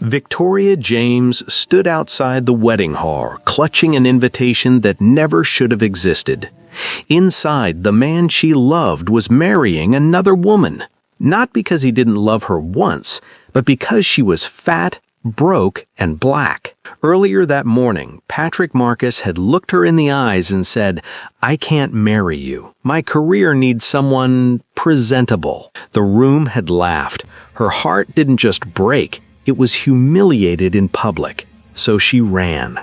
Victoria James stood outside the wedding hall, clutching an invitation that never should have existed. Inside, the man she loved was marrying another woman. Not because he didn't love her once, but because she was fat, broke, and black. Earlier that morning, Patrick Marcus had looked her in the eyes and said, "I can't marry you. My career needs someone presentable." The room had laughed. Her heart didn't just break, it was humiliated in public. So she ran.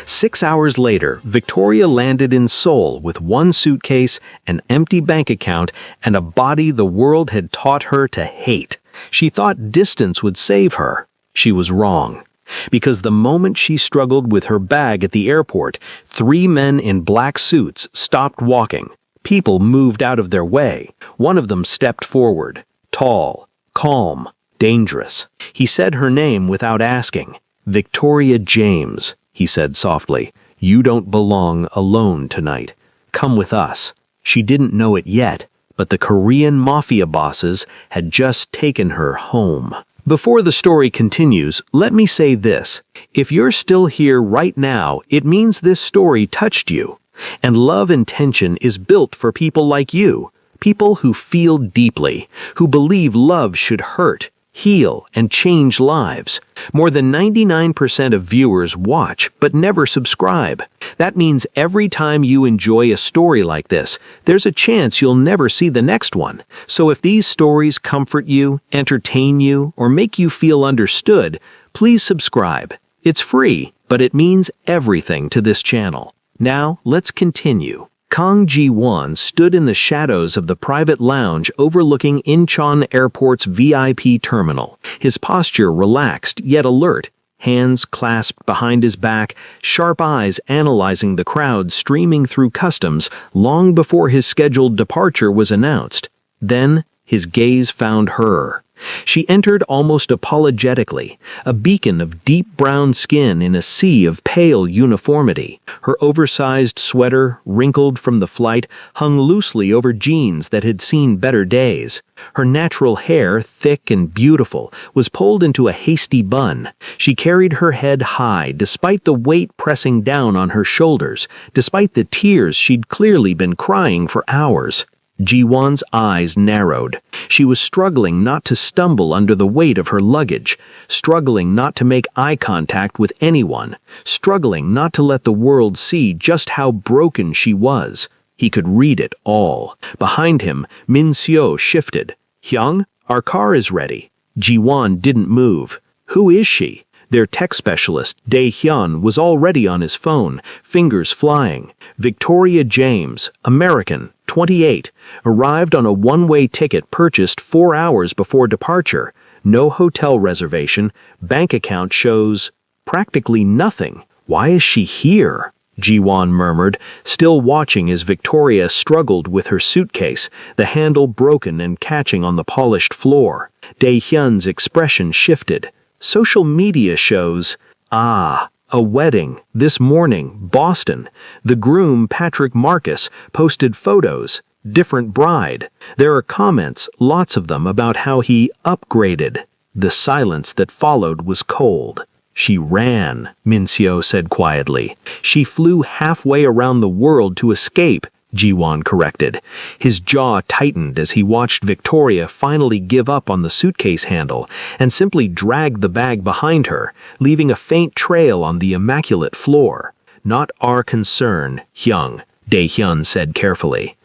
6 hours later, Victoria landed in Seoul with one suitcase, an empty bank account, and a body the world had taught her to hate. She thought distance would save her. She was wrong. Because the moment she struggled with her bag at the airport, 3 men in black suits stopped walking. People moved out of their way. One of them stepped forward. Tall, calm, dangerous. He said her name without asking. "Victoria James," he said softly. "You don't belong alone tonight. Come with us." She didn't know it yet, but the Korean Mafia bosses had just taken her home. Before the story continues, let me say this. If you're still here right now, it means this story touched you. And Love and Tension is built for people like you. People who feel deeply, who believe love should hurt, heal, and change lives. More than 99% of viewers watch but never subscribe. That means every time you enjoy a story like this, there's a chance you'll never see the next one. So if these stories comfort you, entertain you, or make you feel understood, please subscribe. It's free, but it means everything to this channel. Now, let's continue. Kang Ji-won stood in the shadows of the private lounge overlooking Incheon Airport's VIP terminal. His posture relaxed yet alert, hands clasped behind his back, sharp eyes analyzing the crowd streaming through customs long before his scheduled departure was announced. Then, his gaze found her. She entered almost apologetically, a beacon of deep brown skin in a sea of pale uniformity. Her oversized sweater, wrinkled from the flight, hung loosely over jeans that had seen better days. Her natural hair, thick and beautiful, was pulled into a hasty bun. She carried her head high despite the weight pressing down on her shoulders, despite the tears she'd clearly been crying for hours. Ji-won's eyes narrowed. She was struggling not to stumble under the weight of her luggage, struggling not to make eye contact with anyone, struggling not to let the world see just how broken she was. He could read it all. Behind him, Min-seo shifted. "Hyung, our car is ready." Ji-won didn't move. "Who is she?" Their tech specialist, Dae-hyun, was already on his phone, fingers flying. Victoria James, American, 28, arrived on a one-way ticket purchased 4 hours before departure. No hotel reservation, bank account shows practically nothing. "Why is she here?" Ji-won murmured, still watching as Victoria struggled with her suitcase, the handle broken and catching on the polished floor. Dae-hyun's expression shifted. "Social media shows, a wedding, this morning, Boston. The groom, Patrick Marcus, posted photos, different bride. There are comments, lots of them, about how he upgraded." The silence that followed was cold. "She ran," Min-seo said quietly. "She flew halfway around the world to escape," Ji-won corrected. His jaw tightened as he watched Victoria finally give up on the suitcase handle and simply drag the bag behind her, leaving a faint trail on the immaculate floor. "Not our concern, Hyung," Dae-hyun said carefully.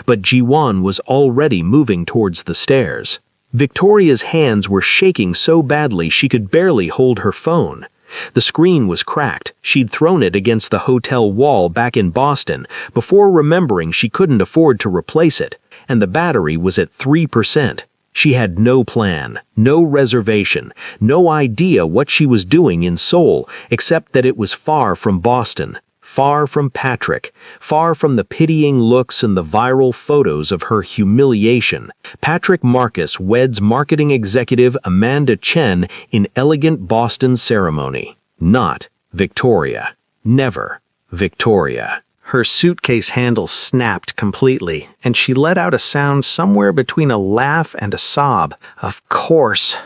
But Ji-won was already moving towards the stairs. Victoria's hands were shaking so badly she could barely hold her phone. The screen was cracked. She'd thrown it against the hotel wall back in Boston before remembering she couldn't afford to replace it, and the battery was at 3%. She had no plan, no reservation, no idea what she was doing in Seoul, except that it was far from Boston, far from Patrick, far from the pitying looks and the viral photos of her humiliation. Patrick Marcus weds marketing executive Amanda Chen in elegant Boston ceremony. Not Victoria. Never Victoria. Her suitcase handle snapped completely, and she let out a sound somewhere between a laugh and a sob. Of course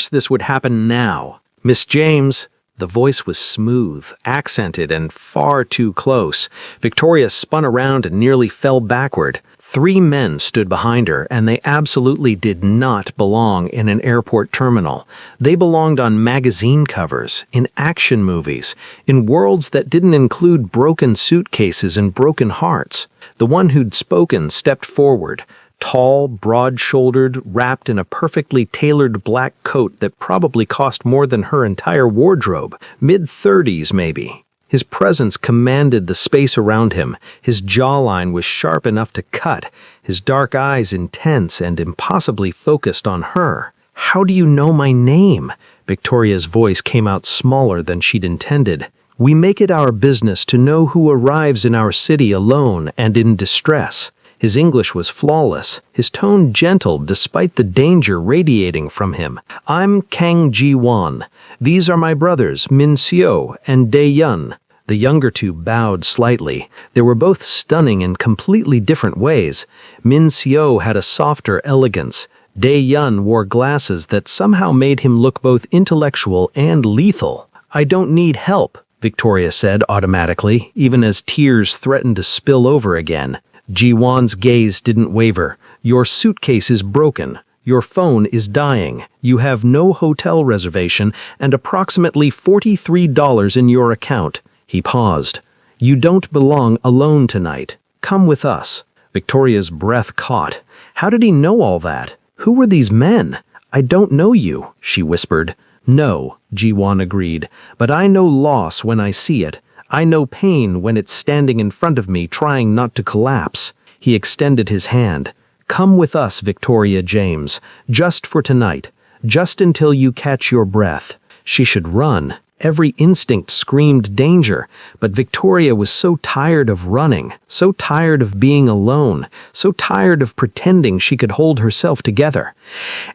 this would happen now. Miss James. The voice was smooth, accented, and far too close. Victoria spun around and nearly fell backward. 3 men stood behind her, and they absolutely did not belong in an airport terminal. They belonged on magazine covers, in action movies, in worlds that didn't include broken suitcases and broken hearts. The one who'd spoken stepped forward, tall, broad-shouldered, wrapped in a perfectly tailored black coat that probably cost more than her entire wardrobe, mid-30s maybe. His presence commanded the space around him. His jawline was sharp enough to cut, his dark eyes intense and impossibly focused on her. "How do you know my name?" Victoria's voice came out smaller than she'd intended. "We make it our business to know who arrives in our city alone and in distress." His English was flawless, his tone gentle despite the danger radiating from him. "I'm Kang Ji-won. These are my brothers, Min Seo and Dae-yun." The younger two bowed slightly. They were both stunning in completely different ways. Min Seo had a softer elegance. Dae-yun wore glasses that somehow made him look both intellectual and lethal. "I don't need help," Victoria said automatically, even as tears threatened to spill over again. Ji-won's gaze didn't waver. "Your suitcase is broken. Your phone is dying. You have no hotel reservation and approximately $43 in your account." He paused. "You don't belong alone tonight. Come with us." Victoria's breath caught. How did he know all that? Who were these men? "I don't know you," she whispered. "No," Ji-won agreed, "but I know loss when I see it. I know pain when it's standing in front of me trying not to collapse." He extended his hand. "Come with us, Victoria James, just for tonight, just until you catch your breath." She should run. Every instinct screamed danger, but Victoria was so tired of running, so tired of being alone, so tired of pretending she could hold herself together.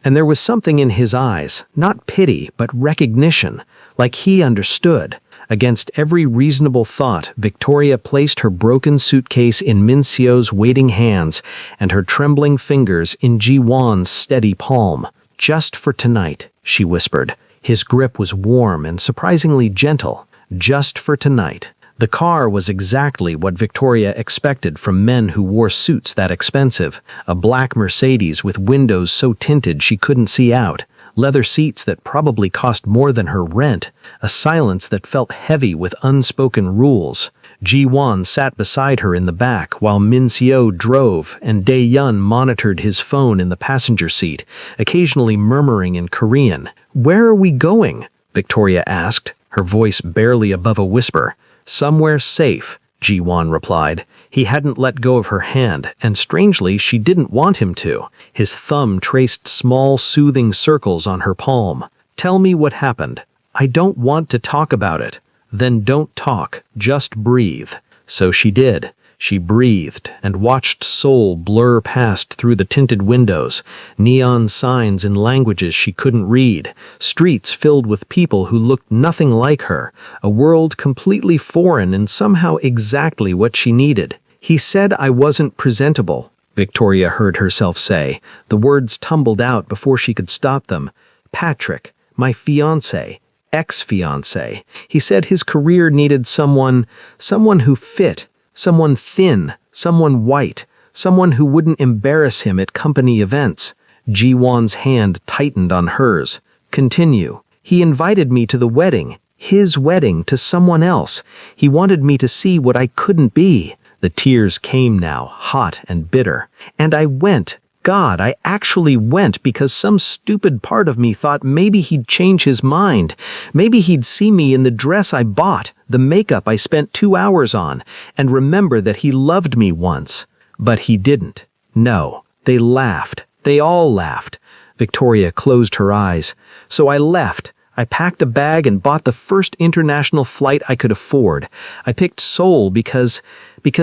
And there was something in his eyes, not pity, but recognition, like he understood. Against every reasonable thought, Victoria placed her broken suitcase in Min Seo's waiting hands and her trembling fingers in Ji-won's steady palm. "Just for tonight," she whispered. His grip was warm and surprisingly gentle. Just for tonight. The car was exactly what Victoria expected from men who wore suits that expensive. A black Mercedes with windows so tinted she couldn't see out. Leather seats that probably cost more than her rent. A silence that felt heavy with unspoken rules. Ji-won sat beside her in the back while Min Seo drove and Dae-yun monitored his phone in the passenger seat, occasionally murmuring in Korean. "Where are we going?" Victoria asked, her voice barely above a whisper. "Somewhere safe," Ji-won replied. He hadn't let go of her hand, and strangely she didn't want him to. His thumb traced small, soothing circles on her palm. "Tell me what happened." "I don't want to talk about it." "Then don't talk, just breathe." So she did. She breathed and watched Seoul blur past through the tinted windows, neon signs in languages she couldn't read, streets filled with people who looked nothing like her, a world completely foreign and somehow exactly what she needed. "He said I wasn't presentable," Victoria heard herself say. The words tumbled out before she could stop them. "Patrick, my fiancé, ex-fiancé. He said his career needed someone who fit. Someone thin, someone white, someone who wouldn't embarrass him at company events." Ji-won's hand tightened on hers. "Continue. He invited me to the wedding, his wedding to someone else. He wanted me to see what I couldn't be." The tears came now, hot and bitter. "And I went. God, I actually went because some stupid part of me thought maybe he'd change his mind. Maybe he'd see me in the dress I bought, the makeup I spent 2 hours on, and remember that he loved me once. But he didn't. No, they laughed. They all laughed." Victoria closed her eyes. "So I left. I packed a bag and bought the first international flight I could afford. I picked Seoul because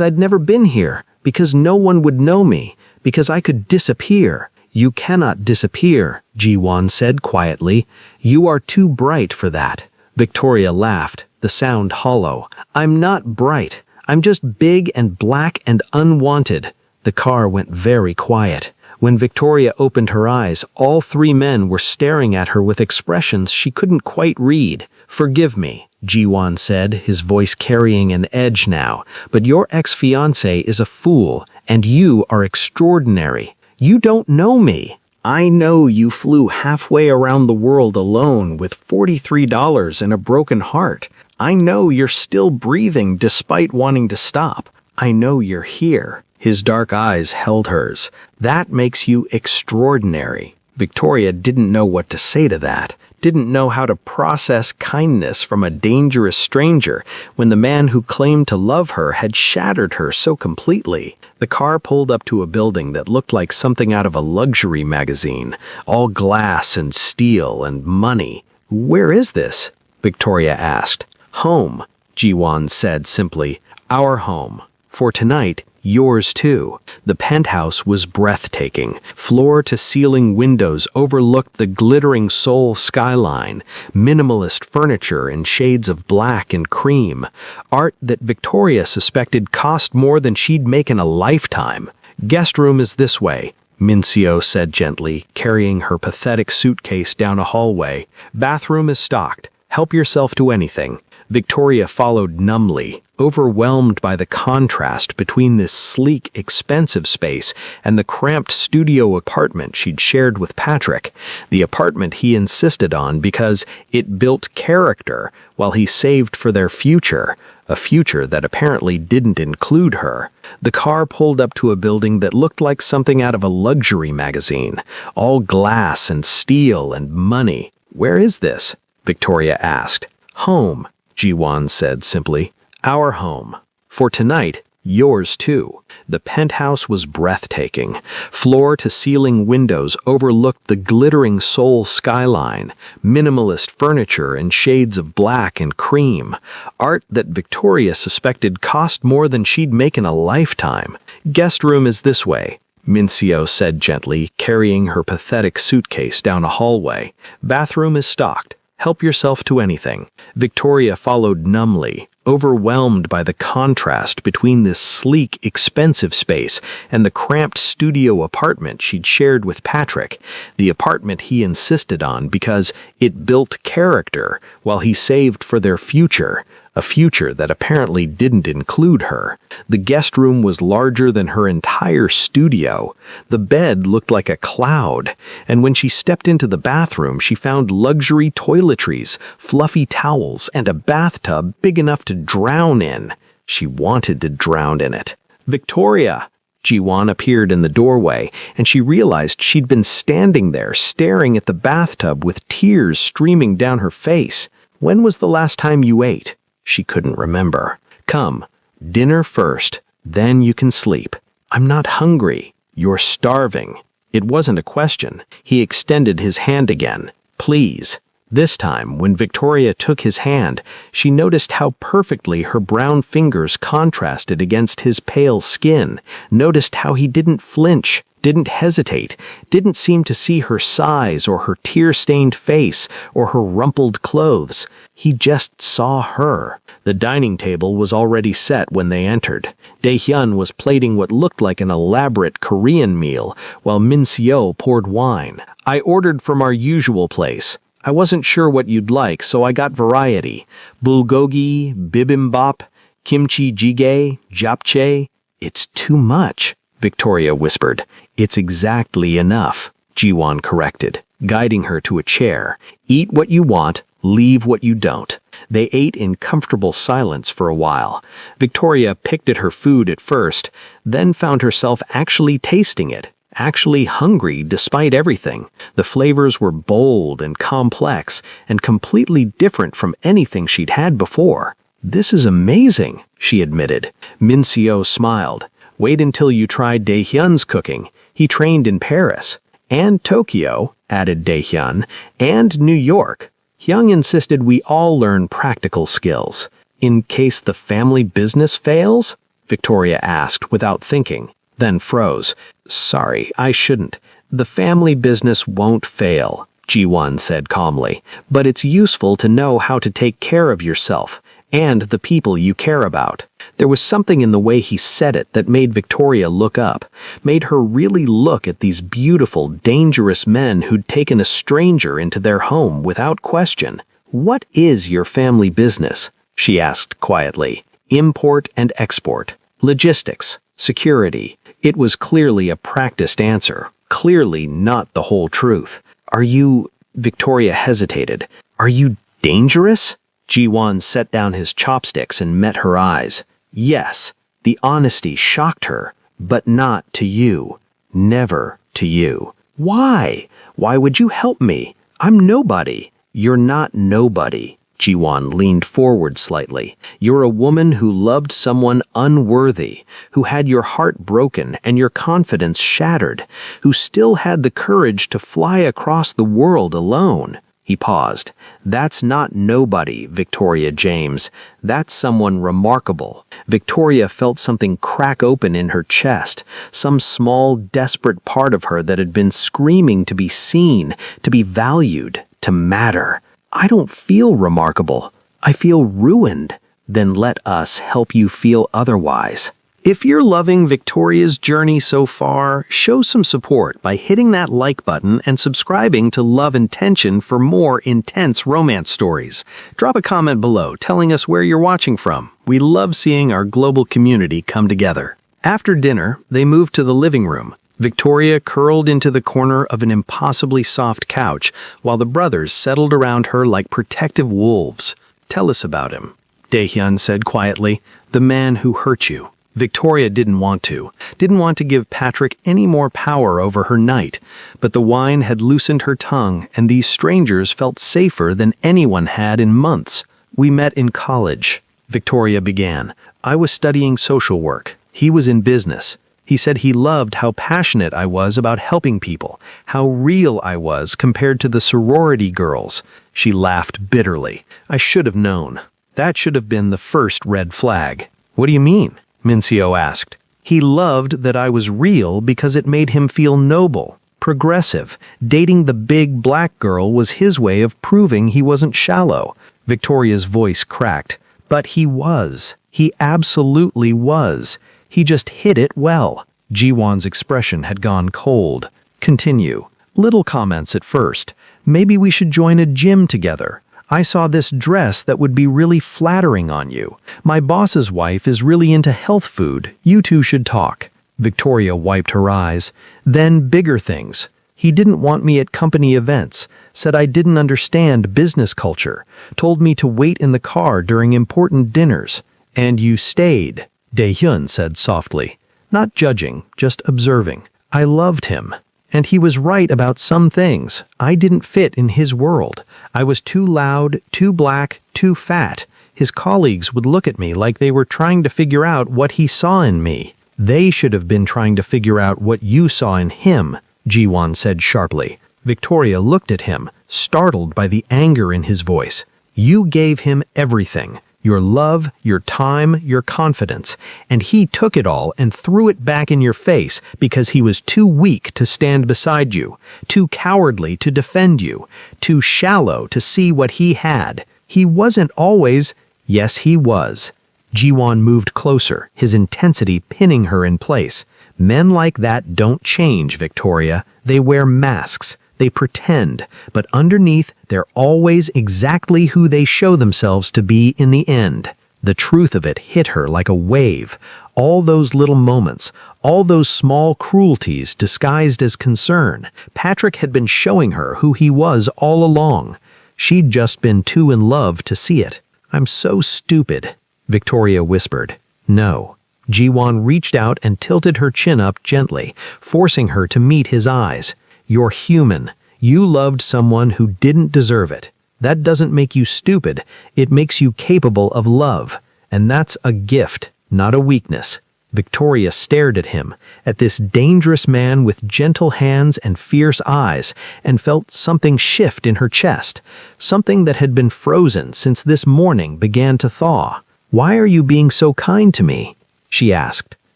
I'd never been here, because no one would know me, because I could disappear." "You cannot disappear," Ji-won said quietly. "You are too bright for that." Victoria laughed, the sound hollow. "I'm not bright. I'm just big and black and unwanted." The car went very quiet. When Victoria opened her eyes, all three men were staring at her with expressions she couldn't quite read. "Forgive me," Jiwon said, his voice carrying an edge now, "but your ex-fiancé is a fool, and you are extraordinary. You don't know me. I know you flew halfway around the world alone with $43 and a broken heart. I know you're still breathing despite wanting to stop. I know you're here." His dark eyes held hers. "That makes you extraordinary." Victoria didn't know what to say to that, didn't know how to process kindness from a dangerous stranger when the man who claimed to love her had shattered her so completely. The car pulled up to a building that looked like something out of a luxury magazine, all glass and steel and money. "Where is this?" Victoria asked. "Home," Jiwon said simply. "Our home. For tonight, yours too." The penthouse was breathtaking. Floor-to-ceiling windows overlooked the glittering Seoul skyline, minimalist furniture in shades of black and cream, art that Victoria suspected cost more than she'd make in a lifetime. "Guest room is this way," Minseo said gently, carrying her pathetic suitcase down a hallway. "Bathroom is stocked. Help yourself to anything." Victoria followed numbly, overwhelmed by the contrast between this sleek, expensive space and the cramped studio apartment she'd shared with Patrick, the apartment he insisted on because it built character while he saved for their future, a future that apparently didn't include her. The car pulled up to a building that looked like something out of a luxury magazine, all glass and steel and money. "Where is this?" Victoria asked. "Home," Jiwon said simply. "Our home. For tonight, yours too." The penthouse was breathtaking. Floor-to-ceiling windows overlooked the glittering Seoul skyline, minimalist furniture in shades of black and cream, art that Victoria suspected cost more than she'd make in a lifetime. "Guest room is this way," Minseo said gently, carrying her pathetic suitcase down a hallway. "Bathroom is stocked. Help yourself to anything." Victoria followed numbly, overwhelmed by the contrast between this sleek, expensive space and the cramped studio apartment she'd shared with Patrick, the apartment he insisted on because it built character while he saved for their future, a future that apparently didn't include her. The guest room was larger than her entire studio. The bed looked like a cloud, and when she stepped into the bathroom, she found luxury toiletries, fluffy towels, and a bathtub big enough to drown in. She wanted to drown in it. "Victoria!" Jiwon appeared in the doorway, and she realized she'd been standing there staring at the bathtub with tears streaming down her face. "When was the last time you ate?" She couldn't remember. "Come, dinner first, then you can sleep." "I'm not hungry." "You're starving." It wasn't a question. He extended his hand again. "Please." This time, when Victoria took his hand, she noticed how perfectly her brown fingers contrasted against his pale skin, noticed how he didn't flinch, didn't hesitate, didn't seem to see her size or her tear-stained face or her rumpled clothes. He just saw her. The dining table was already set when they entered. Dae-hyun was plating what looked like an elaborate Korean meal, while Min-seo poured wine. "I ordered from our usual place. I wasn't sure what you'd like, so I got variety. Bulgogi, bibimbap, kimchi jjigae, japchae." "It's too much," Victoria whispered. "It's exactly enough," Jiwon corrected, guiding her to a chair. "Eat what you want, leave what you don't." They ate in comfortable silence for a while. Victoria picked at her food at first, then found herself actually tasting it, actually hungry despite everything. The flavors were bold and complex and completely different from anything she'd had before. "This is amazing," she admitted. Min-seo smiled. "Wait until you try Dae-hyun's cooking. He trained in Paris. And Tokyo," added Dae-hyun, "and New York. Hyung insisted we all learn practical skills." "In case the family business fails?" Victoria asked without thinking, then froze. "Sorry, I shouldn't. The family business won't fail," Jiwon said calmly, "but it's useful to know how to take care of yourself. and the people you care about. There was something in the way he said it that made Victoria look up, made her really look at these beautiful, dangerous men who'd taken a stranger into their home without question. "What is your family business?" she asked quietly. "Import and export, logistics, security." It was clearly a practiced answer, clearly not the whole truth. "Are you—" Victoria hesitated. "Are you dangerous?" Ji-won set down his chopsticks and met her eyes. Yes, the honesty shocked her, but not to you. Never to you. "Why? Why would you help me? I'm nobody." "You're not nobody." Ji-won leaned forward slightly. "You're a woman who loved someone unworthy, who had your heart broken and your confidence shattered, who still had the courage to fly across the world alone." He paused. "That's not nobody, Victoria James. That's someone remarkable." Victoria felt something crack open in her chest, some small, desperate part of her that had been screaming to be seen, to be valued, to matter. "I don't feel remarkable. I feel ruined." "Then let us help you feel otherwise." If you're loving Victoria's journey so far, show some support by hitting that like button and subscribing to Love and Tension for more intense romance stories. Drop a comment below telling us where you're watching from. We love seeing our global community come together. After dinner, they moved to the living room. Victoria curled into the corner of an impossibly soft couch, while the brothers settled around her like protective wolves. "Tell us about him," Dae-hyun said quietly. "The man who hurt you." Victoria didn't want to give Patrick any more power over her night, but the wine had loosened her tongue, and these strangers felt safer than anyone had in months. "We met in college," Victoria began. "I was studying social work. He was in business. He said he loved how passionate I was about helping people, how real I was compared to the sorority girls." She laughed bitterly. "I should have known. That should have been the first red flag." "What do you mean?" Mincio asked. "He loved that I was real because it made him feel noble, progressive. Dating the big black girl was his way of proving he wasn't shallow." Victoria's voice cracked. "But he was. He absolutely was. He just hid it well." Ji-won's expression had gone cold. "Continue." "Little comments at first. Maybe we should join a gym together. I saw this dress that would be really flattering on you. My boss's wife is really into health food. You two should talk." Victoria wiped her eyes. "Then bigger things. He didn't want me at company events, said I didn't understand business culture, told me to wait in the car during important dinners." "And you stayed," Dae-hyun said softly. Not judging, just observing. "I loved him. And he was right about some things. I didn't fit in his world. I was too loud, too black, too fat. His colleagues would look at me like they were trying to figure out what he saw in me. They should have been trying to figure out what you saw in him," Ji-won said sharply. Victoria looked at him, startled by the anger in his voice. "You gave him everything. Your love, your time, your confidence, and he took it all and threw it back in your face because he was too weak to stand beside you, too cowardly to defend you, too shallow to see what he had. He wasn't always—" "Yes, he was." Ji-won moved closer, his intensity pinning her in place. "Men like that don't change, Victoria. They wear masks. They pretend, but underneath, they're always exactly who they show themselves to be in the end." The truth of it hit her like a wave. All those little moments, all those small cruelties disguised as concern. Patrick had been showing her who he was all along. She'd just been too in love to see it. "I'm so stupid," Victoria whispered. "No." Ji-won reached out and tilted her chin up gently, forcing her to meet his eyes. "You're human. You loved someone who didn't deserve it. That doesn't make you stupid. It makes you capable of love. And that's a gift, not a weakness." Victoria stared at him, at this dangerous man with gentle hands and fierce eyes, and felt something shift in her chest, something that had been frozen since this morning began to thaw. "Why are you being so kind to me?" she asked.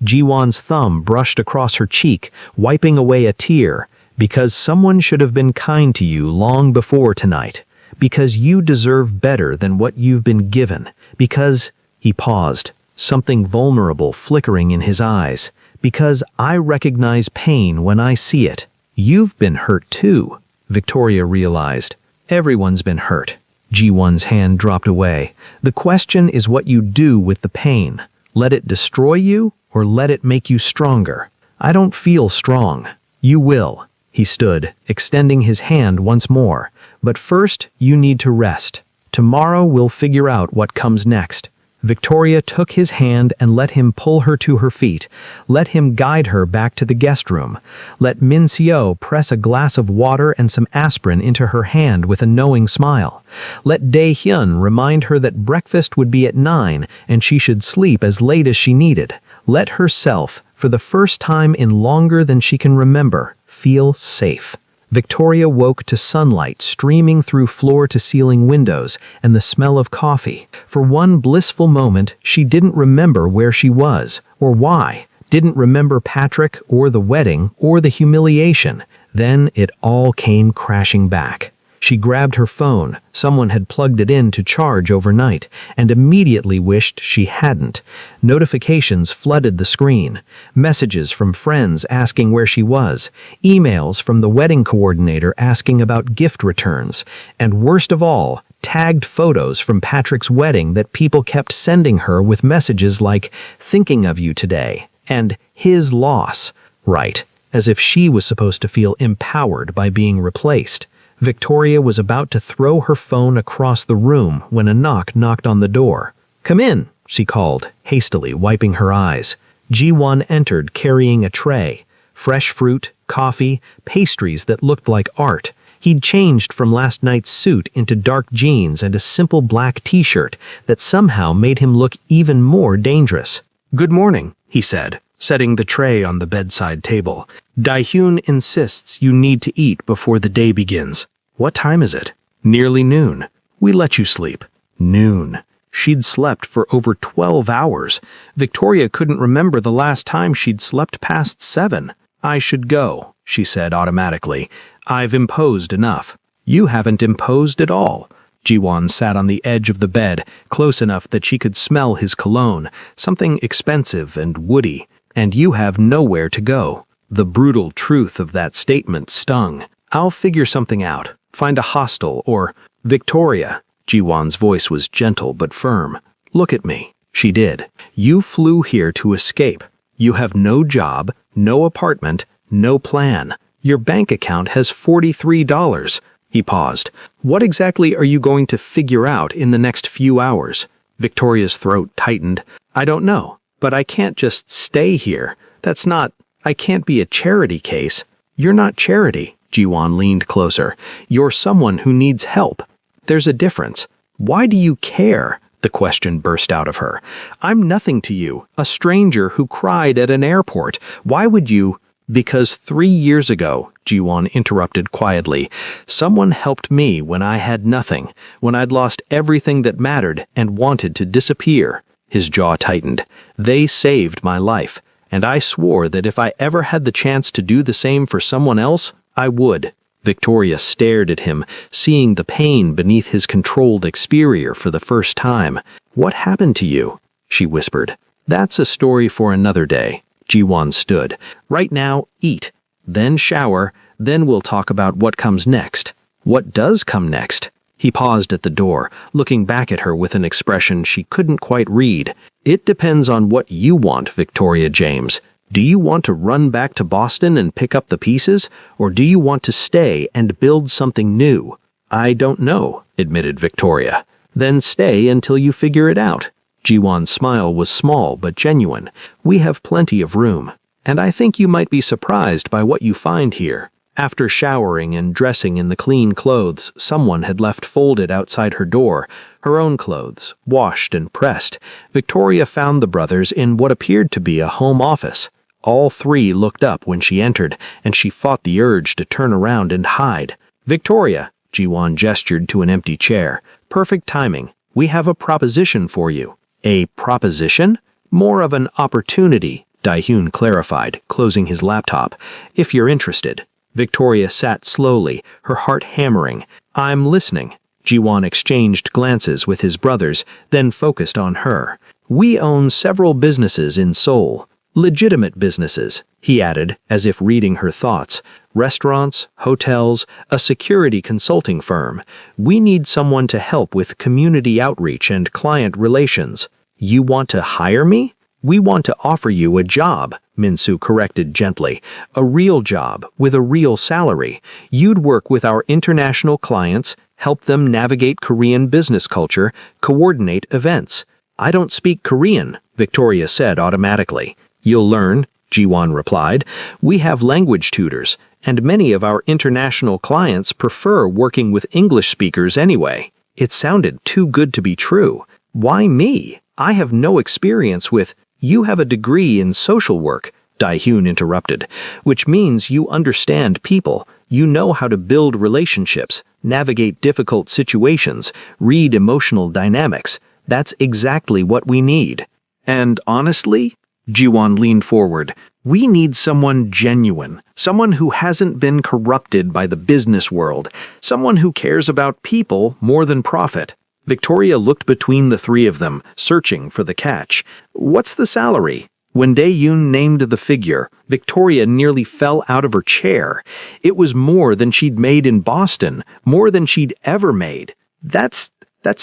Ji-won's thumb brushed across her cheek, wiping away a tear. "Because someone should have been kind to you long before tonight. Because you deserve better than what you've been given. Because, he paused, something vulnerable flickering in his eyes. Because I recognize pain when I see it. You've been hurt too, Victoria realized. Everyone's been hurt. Ji-won's hand dropped away. The question is what you do with the pain. Let it destroy you or let it make you stronger. I don't feel strong. You will. He stood, extending his hand once more. But first, you need to rest. Tomorrow we'll figure out what comes next. Victoria took his hand and let him pull her to her feet. Let him guide her back to the guest room. Let Min Seo press a glass of water and some aspirin into her hand with a knowing smile. Let Dae Hyun remind her that breakfast would be at 9 and she should sleep as late as she needed. Let herself, for the first time in longer than she can remember, feel safe. Victoria woke to sunlight streaming through floor-to-ceiling windows and the smell of coffee. For one blissful moment, she didn't remember where she was, or why. Didn't remember Patrick, or the wedding, or the humiliation. Then it all came crashing back. She grabbed her phone, someone had plugged it in to charge overnight, and immediately wished she hadn't. Notifications flooded the screen. Messages from friends asking where she was. Emails from the wedding coordinator asking about gift returns. And worst of all, tagged photos from Patrick's wedding that people kept sending her with messages like, "Thinking of you today," and "His loss." Right, as if she was supposed to feel empowered by being replaced. Victoria was about to throw her phone across the room when a knock knocked on the door. "Come in," she called, hastily wiping her eyes. Ji-won entered carrying a tray. Fresh fruit, coffee, pastries that looked like art. He'd changed from last night's suit into dark jeans and a simple black t-shirt that somehow made him look even more dangerous. "Good morning," he said, setting the tray on the bedside table. "Dae-hyun insists you need to eat before the day begins." "What time is it?" "Nearly noon. We let you sleep." Noon. She'd slept for over 12 hours. Victoria couldn't remember the last time she'd slept past 7. "I should go," she said automatically. "I've imposed enough." "You haven't imposed at all." Ji-won sat on the edge of the bed, close enough that she could smell his cologne, something expensive and woody. "And you have nowhere to go." The brutal truth of that statement stung. "I'll figure something out. Find a hostel or—" "Victoria." Ji-won's voice was gentle but firm. "Look at me." She did. "You flew here to escape. You have no job, no apartment, no plan. Your bank account has $43. He paused. "What exactly are you going to figure out in the next few hours?" Victoria's throat tightened. "I don't know, but I can't just stay here. That's not— I can't be a charity case." "You're not charity." Ji-won leaned closer. "You're someone who needs help. There's a difference." "Why do you care?" the question burst out of her. "I'm nothing to you, a stranger who cried at an airport. Why would you—" "Because 3 years ago," Ji-won interrupted quietly, "someone helped me when I had nothing, when I'd lost everything that mattered and wanted to disappear." His jaw tightened. "They saved my life, and I swore that if I ever had the chance to do the same for someone else, I would." Victoria stared at him, seeing the pain beneath his controlled exterior for the first time. "What happened to you?" she whispered. "That's a story for another day." Ji-won stood. "Right now, eat. Then shower. Then we'll talk about what comes next." "What does come next?" He paused at the door, looking back at her with an expression she couldn't quite read. "It depends on what you want, Victoria James. Do you want to run back to Boston and pick up the pieces, or do you want to stay and build something new?" "I don't know," admitted Victoria. "Then stay until you figure it out." Ji-won's smile was small but genuine. "We have plenty of room, and I think you might be surprised by what you find here." After showering and dressing in the clean clothes someone had left folded outside her door, her own clothes, washed and pressed, Victoria found the brothers in what appeared to be a home office. All three looked up when she entered, and she fought the urge to turn around and hide. "Victoria," Ji-won gestured to an empty chair. "Perfect timing. We have a proposition for you." "A proposition?" "More of an opportunity," Dae-hyun clarified, closing his laptop. "If you're interested." Victoria sat slowly, her heart hammering. "I'm listening." Ji-won exchanged glances with his brothers, then focused on her. "We own several businesses in Seoul. Legitimate businesses," he added, as if reading her thoughts. "Restaurants, hotels, a security consulting firm. We need someone to help with community outreach and client relations." "You want to hire me?" "We want to offer you a job," Min-soo corrected gently. "A real job, with a real salary. You'd work with our international clients, help them navigate Korean business culture, coordinate events." "I don't speak Korean," Victoria said automatically. "You'll learn," Ji-won replied. "We have language tutors, and many of our international clients prefer working with English speakers anyway." It sounded too good to be true. "Why me? I have no experience with—" "You have a degree in social work," Dae-hyun interrupted, "which means you understand people. You know how to build relationships, navigate difficult situations, read emotional dynamics. That's exactly what we need." "And honestly," Ji-won leaned forward, "we need someone genuine, someone who hasn't been corrupted by the business world, someone who cares about people more than profit." Victoria looked between the three of them, searching for the catch. "What's the salary?" When Dae-hyun named the figure, Victoria nearly fell out of her chair. It was more than she'd made in Boston, more than she'd ever made. That's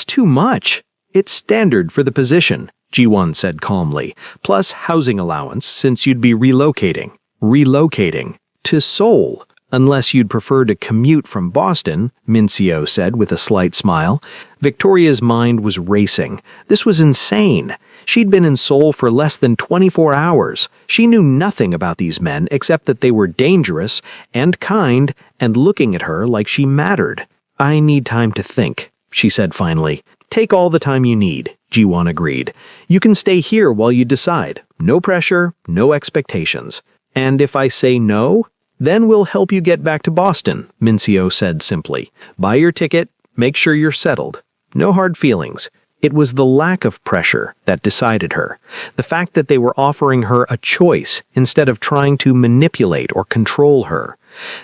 too much." "It's standard for the position," Ji-won said calmly, "plus housing allowance since you'd be relocating." "Relocating? To Seoul? Unless you'd prefer to commute from Boston," Min-seo said with a slight smile. Victoria's mind was racing. This was insane. She'd been in Seoul for less than 24 hours. She knew nothing about these men except that they were dangerous and kind and looking at her like she mattered. "I need time to think," she said finally. "Take all the time you need," Ji-won agreed. "You can stay here while you decide. No pressure, no expectations. And if I say no, then we'll help you get back to Boston," Min-seo said simply. "Buy your ticket, make sure you're settled. No hard feelings." It was the lack of pressure that decided her. The fact that they were offering her a choice instead of trying to manipulate or control her.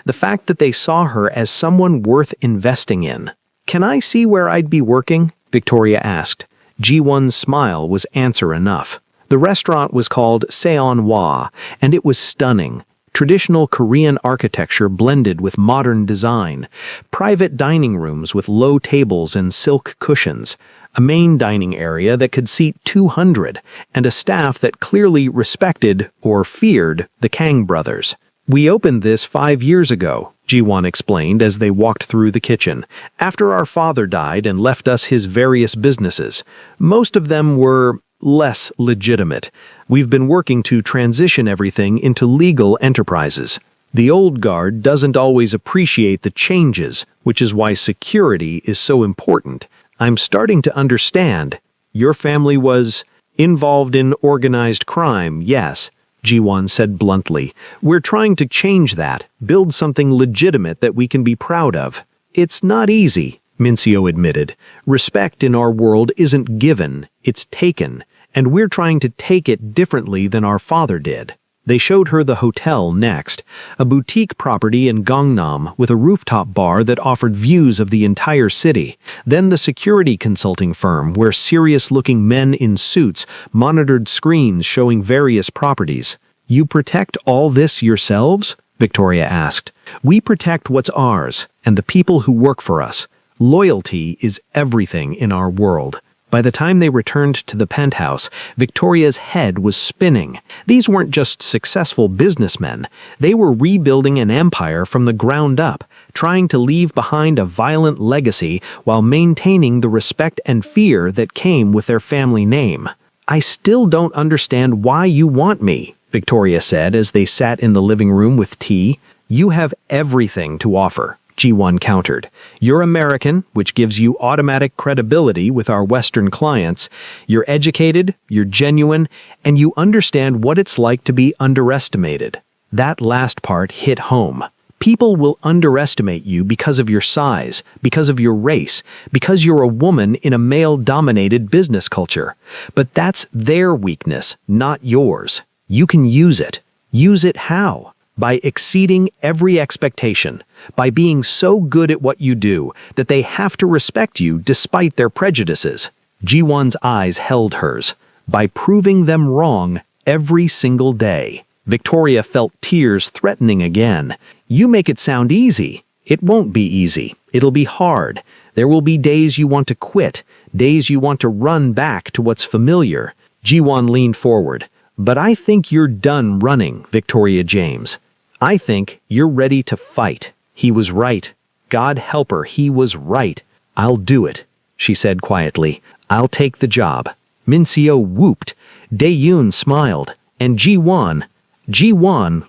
The fact that they saw her as someone worth investing in. "Can I see where I'd be working?" Victoria asked. Ji-won's smile was answer enough. The restaurant was called Seonhwa, and it was stunning. Traditional Korean architecture blended with modern design. Private dining rooms with low tables and silk cushions. A main dining area that could seat 200, and a staff that clearly respected or feared the Kang brothers. "We opened this 5 years ago," Ji-won explained as they walked through the kitchen, "after our father died and left us his various businesses. Most of them were less legitimate. We've been working to transition everything into legal enterprises. The old guard doesn't always appreciate the changes, which is why security is so important. I'm starting to understand. Your family was involved in organized crime, yes," Ji-won said bluntly. "We're trying to change that, build something legitimate that we can be proud of." "It's not easy," Min-seo admitted. "Respect in our world isn't given, it's taken, and we're trying to take it differently than our father did." They showed her the hotel next, a boutique property in Gangnam with a rooftop bar that offered views of the entire city. Then the security consulting firm where serious-looking men in suits monitored screens showing various properties. "You protect all this yourselves?" Victoria asked. "We protect what's ours and the people who work for us. Loyalty is everything in our world." By the time they returned to the penthouse, Victoria's head was spinning. These weren't just successful businessmen. They were rebuilding an empire from the ground up, trying to leave behind a violent legacy while maintaining the respect and fear that came with their family name. "I still don't understand why you want me," Victoria said as they sat in the living room with tea. "You have everything to offer," Ji-won countered. "You're American, which gives you automatic credibility with our Western clients. You're educated, you're genuine, and you understand what it's like to be underestimated." That last part hit home. People will underestimate you because of your size, because of your race, because you're a woman in a male-dominated business culture. But that's their weakness, not yours. You can use it. Use it how? By exceeding every expectation, by being so good at what you do that they have to respect you despite their prejudices. Ji-won's eyes held hers. By proving them wrong every single day. Victoria felt tears threatening again. You make it sound easy. It won't be easy. It'll be hard. There will be days you want to quit, days you want to run back to what's familiar. Ji-won leaned forward. But I think you're done running, Victoria James. I think you're ready to fight. He was right. God help her, he was right. I'll do it, she said quietly. I'll take the job. Min-seo whooped. Dae-yoon smiled. And Ji-won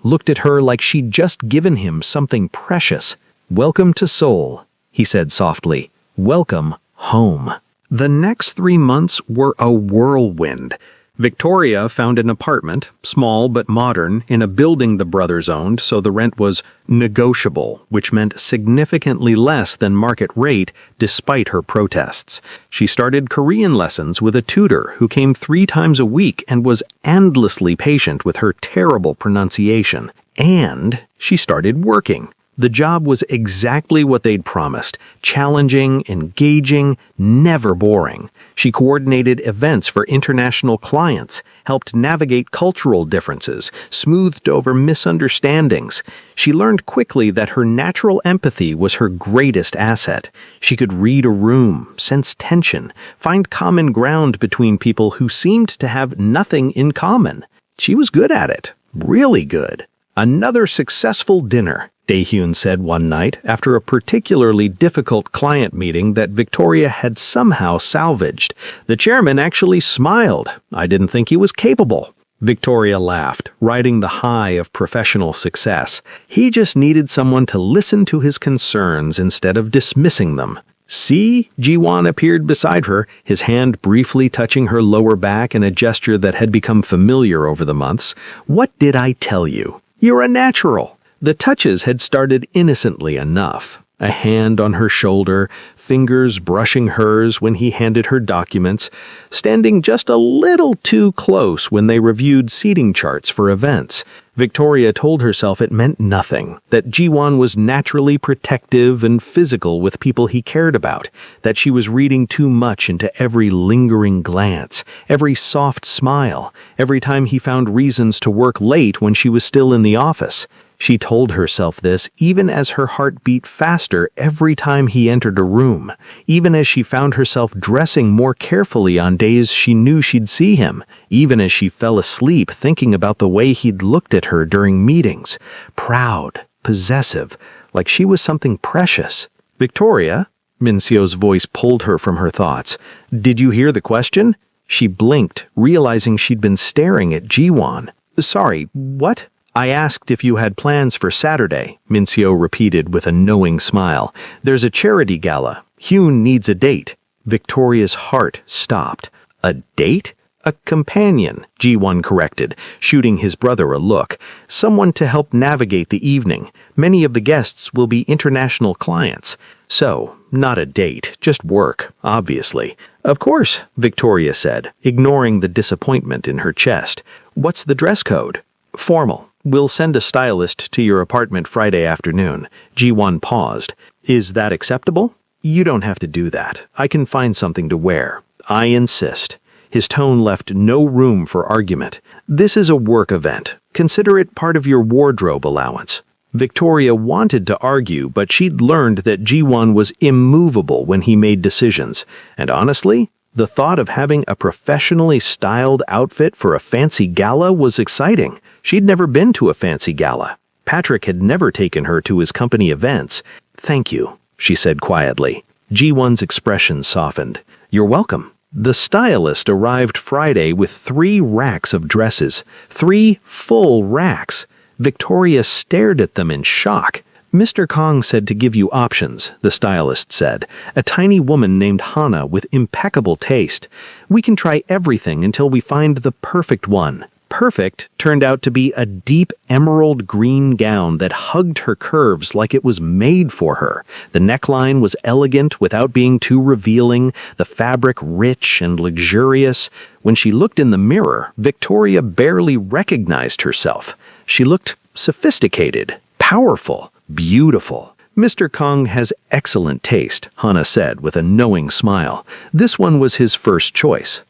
looked at her like she'd just given him something precious. Welcome to Seoul, he said softly. Welcome home. The next 3 months were a whirlwind. Victoria found an apartment, small but modern, in a building the brothers owned, so the rent was negotiable, which meant significantly less than market rate despite her protests. She started Korean lessons with a tutor who came 3 times a week and was endlessly patient with her terrible pronunciation. And she started working. The job was exactly what they'd promised, challenging, engaging, never boring. She coordinated events for international clients, helped navigate cultural differences, smoothed over misunderstandings. She learned quickly that her natural empathy was her greatest asset. She could read a room, sense tension, find common ground between people who seemed to have nothing in common. She was good at it, really good. Another successful dinner, Dae-hyun said one night after a particularly difficult client meeting that Victoria had somehow salvaged. The chairman actually smiled. I didn't think he was capable. Victoria laughed, riding the high of professional success. He just needed someone to listen to his concerns instead of dismissing them. See? Ji-won appeared beside her, his hand briefly touching her lower back in a gesture that had become familiar over the months. What did I tell you? You're a natural. The touches had started innocently enough. A hand on her shoulder, fingers brushing hers when he handed her documents, standing just a little too close when they reviewed seating charts for events. Victoria told herself it meant nothing, that Ji-won was naturally protective and physical with people he cared about, that she was reading too much into every lingering glance, every soft smile, every time he found reasons to work late when she was still in the office. She told herself this even as her heart beat faster every time he entered a room, even as she found herself dressing more carefully on days she knew she'd see him, even as she fell asleep thinking about the way he'd looked at her during meetings, proud, possessive, like she was something precious. Victoria? Min-seo's voice pulled her from her thoughts. Did you hear the question? She blinked, realizing she'd been staring at Ji-won. Sorry, what? I asked if you had plans for Saturday, Min-seo repeated with a knowing smile. There's a charity gala. Hyun needs a date. Victoria's heart stopped. A date? A companion, Ji-won corrected, shooting his brother a look. Someone to help navigate the evening. Many of the guests will be international clients. So, not a date, just work, obviously. Of course, Victoria said, ignoring the disappointment in her chest. What's the dress code? Formal. We'll send a stylist to your apartment Friday afternoon. Ji-won paused. Is that acceptable? You don't have to do that. I can find something to wear. I insist. His tone left no room for argument. This is a work event. Consider it part of your wardrobe allowance. Victoria wanted to argue, but she'd learned that Ji-won was immovable when he made decisions. And honestly, the thought of having a professionally styled outfit for a fancy gala was exciting. She'd never been to a fancy gala. Patrick had never taken her to his company events. Thank you, she said quietly. Ji-won's expression softened. You're welcome. The stylist arrived Friday with 3 racks of dresses. 3 full racks. Victoria stared at them in shock. Mr. Kong said to give you options, the stylist said. A tiny woman named Hana with impeccable taste. We can try everything until we find the perfect one. Perfect turned out to be a deep emerald green gown that hugged her curves like it was made for her. The neckline was elegant without being too revealing, the fabric rich and luxurious. When she looked in the mirror, Victoria barely recognized herself. She looked sophisticated, powerful, beautiful. Mr. Kong has excellent taste, Hana said with a knowing smile. This one was his first choice.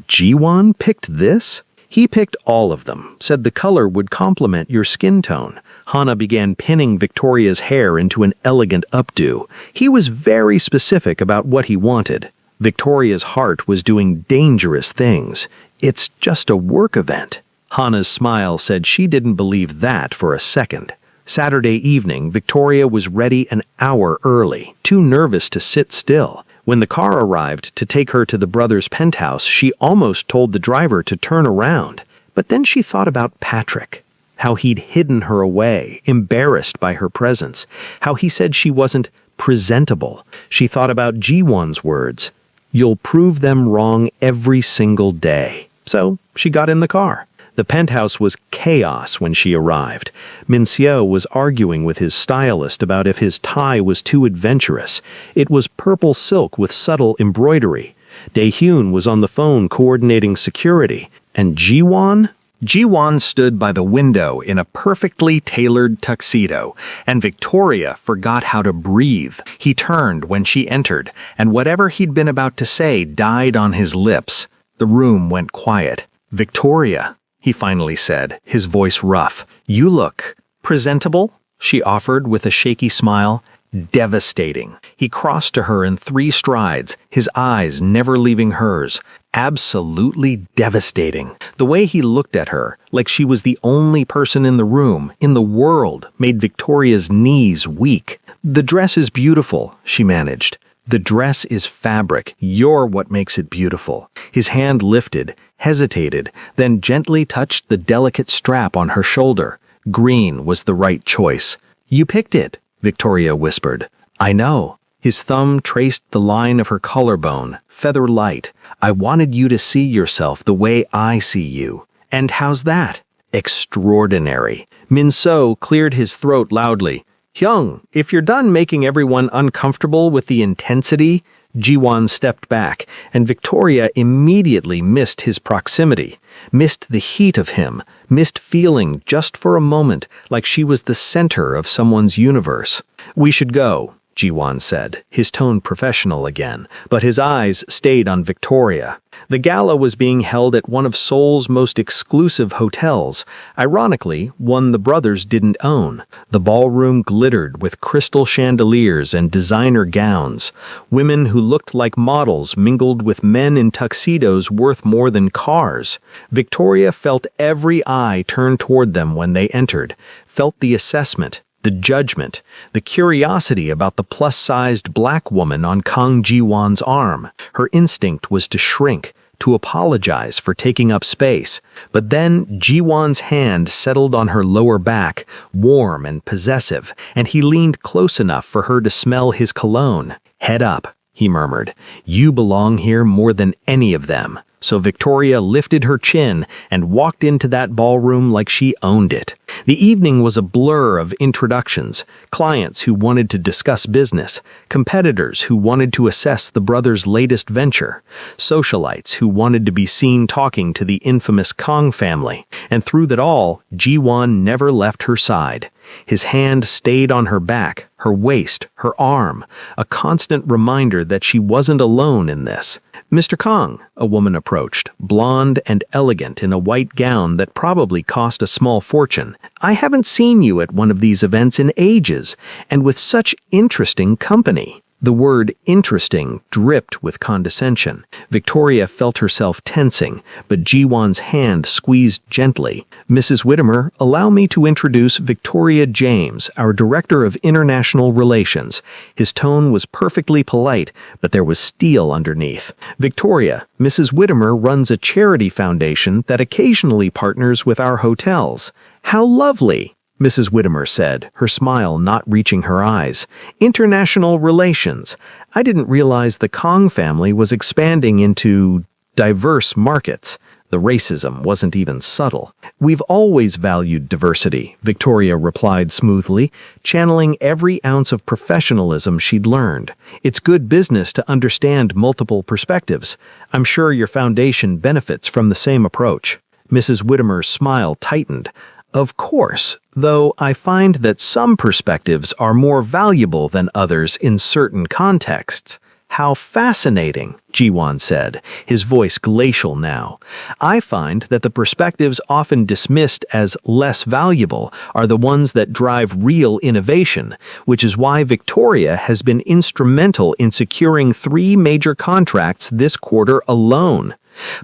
Ji-won picked this? He picked all of them, said the color would complement your skin tone. Hana began pinning Victoria's hair into an elegant updo. He was very specific about what he wanted. Victoria's heart was doing dangerous things. It's just a work event. Hana's smile said she didn't believe that for a second. Saturday evening, Victoria was ready an hour early, too nervous to sit still. When the car arrived to take her to the brothers' penthouse, she almost told the driver to turn around. But then she thought about Patrick, how he'd hidden her away, embarrassed by her presence, how he said she wasn't presentable. She thought about Ji-won's words, "You'll prove them wrong every single day." So she got in the car. The penthouse was chaos when she arrived. Min-seo was arguing with his stylist about if his tie was too adventurous. It was purple silk with subtle embroidery. Dae-hyun was on the phone coordinating security. And Ji-won? Ji-won stood by the window in a perfectly tailored tuxedo, and Victoria forgot how to breathe. He turned when she entered, and whatever he'd been about to say died on his lips. The room went quiet. "Victoria," he finally said, his voice rough. "You look presentable," she offered with a shaky smile. Devastating. He crossed to her in 3 strides, his eyes never leaving hers. Absolutely devastating. The way he looked at her, like she was the only person in the room, in the world, made Victoria's knees weak. "The dress is beautiful," she managed. "The dress is fabric. You're what makes it beautiful." His hand lifted, hesitated, then gently touched the delicate strap on her shoulder. Green was the right choice. "You picked it," Victoria whispered. "I know." His thumb traced the line of her collarbone, feather light. "I wanted you to see yourself the way I see you." "And how's that?" "Extraordinary." Min-seo cleared his throat loudly. "Hyung, if you're done making everyone uncomfortable with the intensity..." Ji-won stepped back, and Victoria immediately missed his proximity, missed the heat of him, missed feeling just for a moment like she was the center of someone's universe. "We should go," Ji-won said, his tone professional again, but his eyes stayed on Victoria. The gala was being held at one of Seoul's most exclusive hotels, ironically, one the brothers didn't own. The ballroom glittered with crystal chandeliers and designer gowns. Women who looked like models mingled with men in tuxedos worth more than cars. Victoria felt every eye turn toward them when they entered, felt the assessment, the judgment, the curiosity about the plus-sized black woman on Kang Ji-won's arm. Her instinct was to shrink, to apologize for taking up space. But then Ji-won's hand settled on her lower back, warm and possessive, and he leaned close enough for her to smell his cologne. "Head up," he murmured. "You belong here more than any of them." So Victoria lifted her chin and walked into that ballroom like she owned it. The evening was a blur of introductions, clients who wanted to discuss business, competitors who wanted to assess the brothers' latest venture, socialites who wanted to be seen talking to the infamous Kang family. And through that all, Ji-won never left her side. His hand stayed on her back, her waist, her arm, a constant reminder that she wasn't alone in this. "Mr. Kang," a woman approached, blonde and elegant in a white gown that probably cost a small fortune. "I haven't seen you at one of these events in ages, and with such interesting company." The word interesting dripped with condescension. Victoria felt herself tensing, but Ji-won's hand squeezed gently. "Mrs. Whittemer, allow me to introduce Victoria James, our Director of International Relations." His tone was perfectly polite, but there was steel underneath. "Victoria, Mrs. Whittemer runs a charity foundation that occasionally partners with our hotels." "How lovely," Mrs. Whittemer said, her smile not reaching her eyes. "International relations. I didn't realize the Kang family was expanding into diverse markets." The racism wasn't even subtle. "We've always valued diversity," Victoria replied smoothly, channeling every ounce of professionalism she'd learned. "It's good business to understand multiple perspectives. I'm sure your foundation benefits from the same approach." Mrs. Whittemer's smile tightened. Of course, though I find that some perspectives are more valuable than others in certain contexts. How fascinating, Jiwon said, his voice glacial now. I find that the perspectives often dismissed as less valuable are the ones that drive real innovation, which is why Victoria has been instrumental in securing 3 major contracts this quarter alone.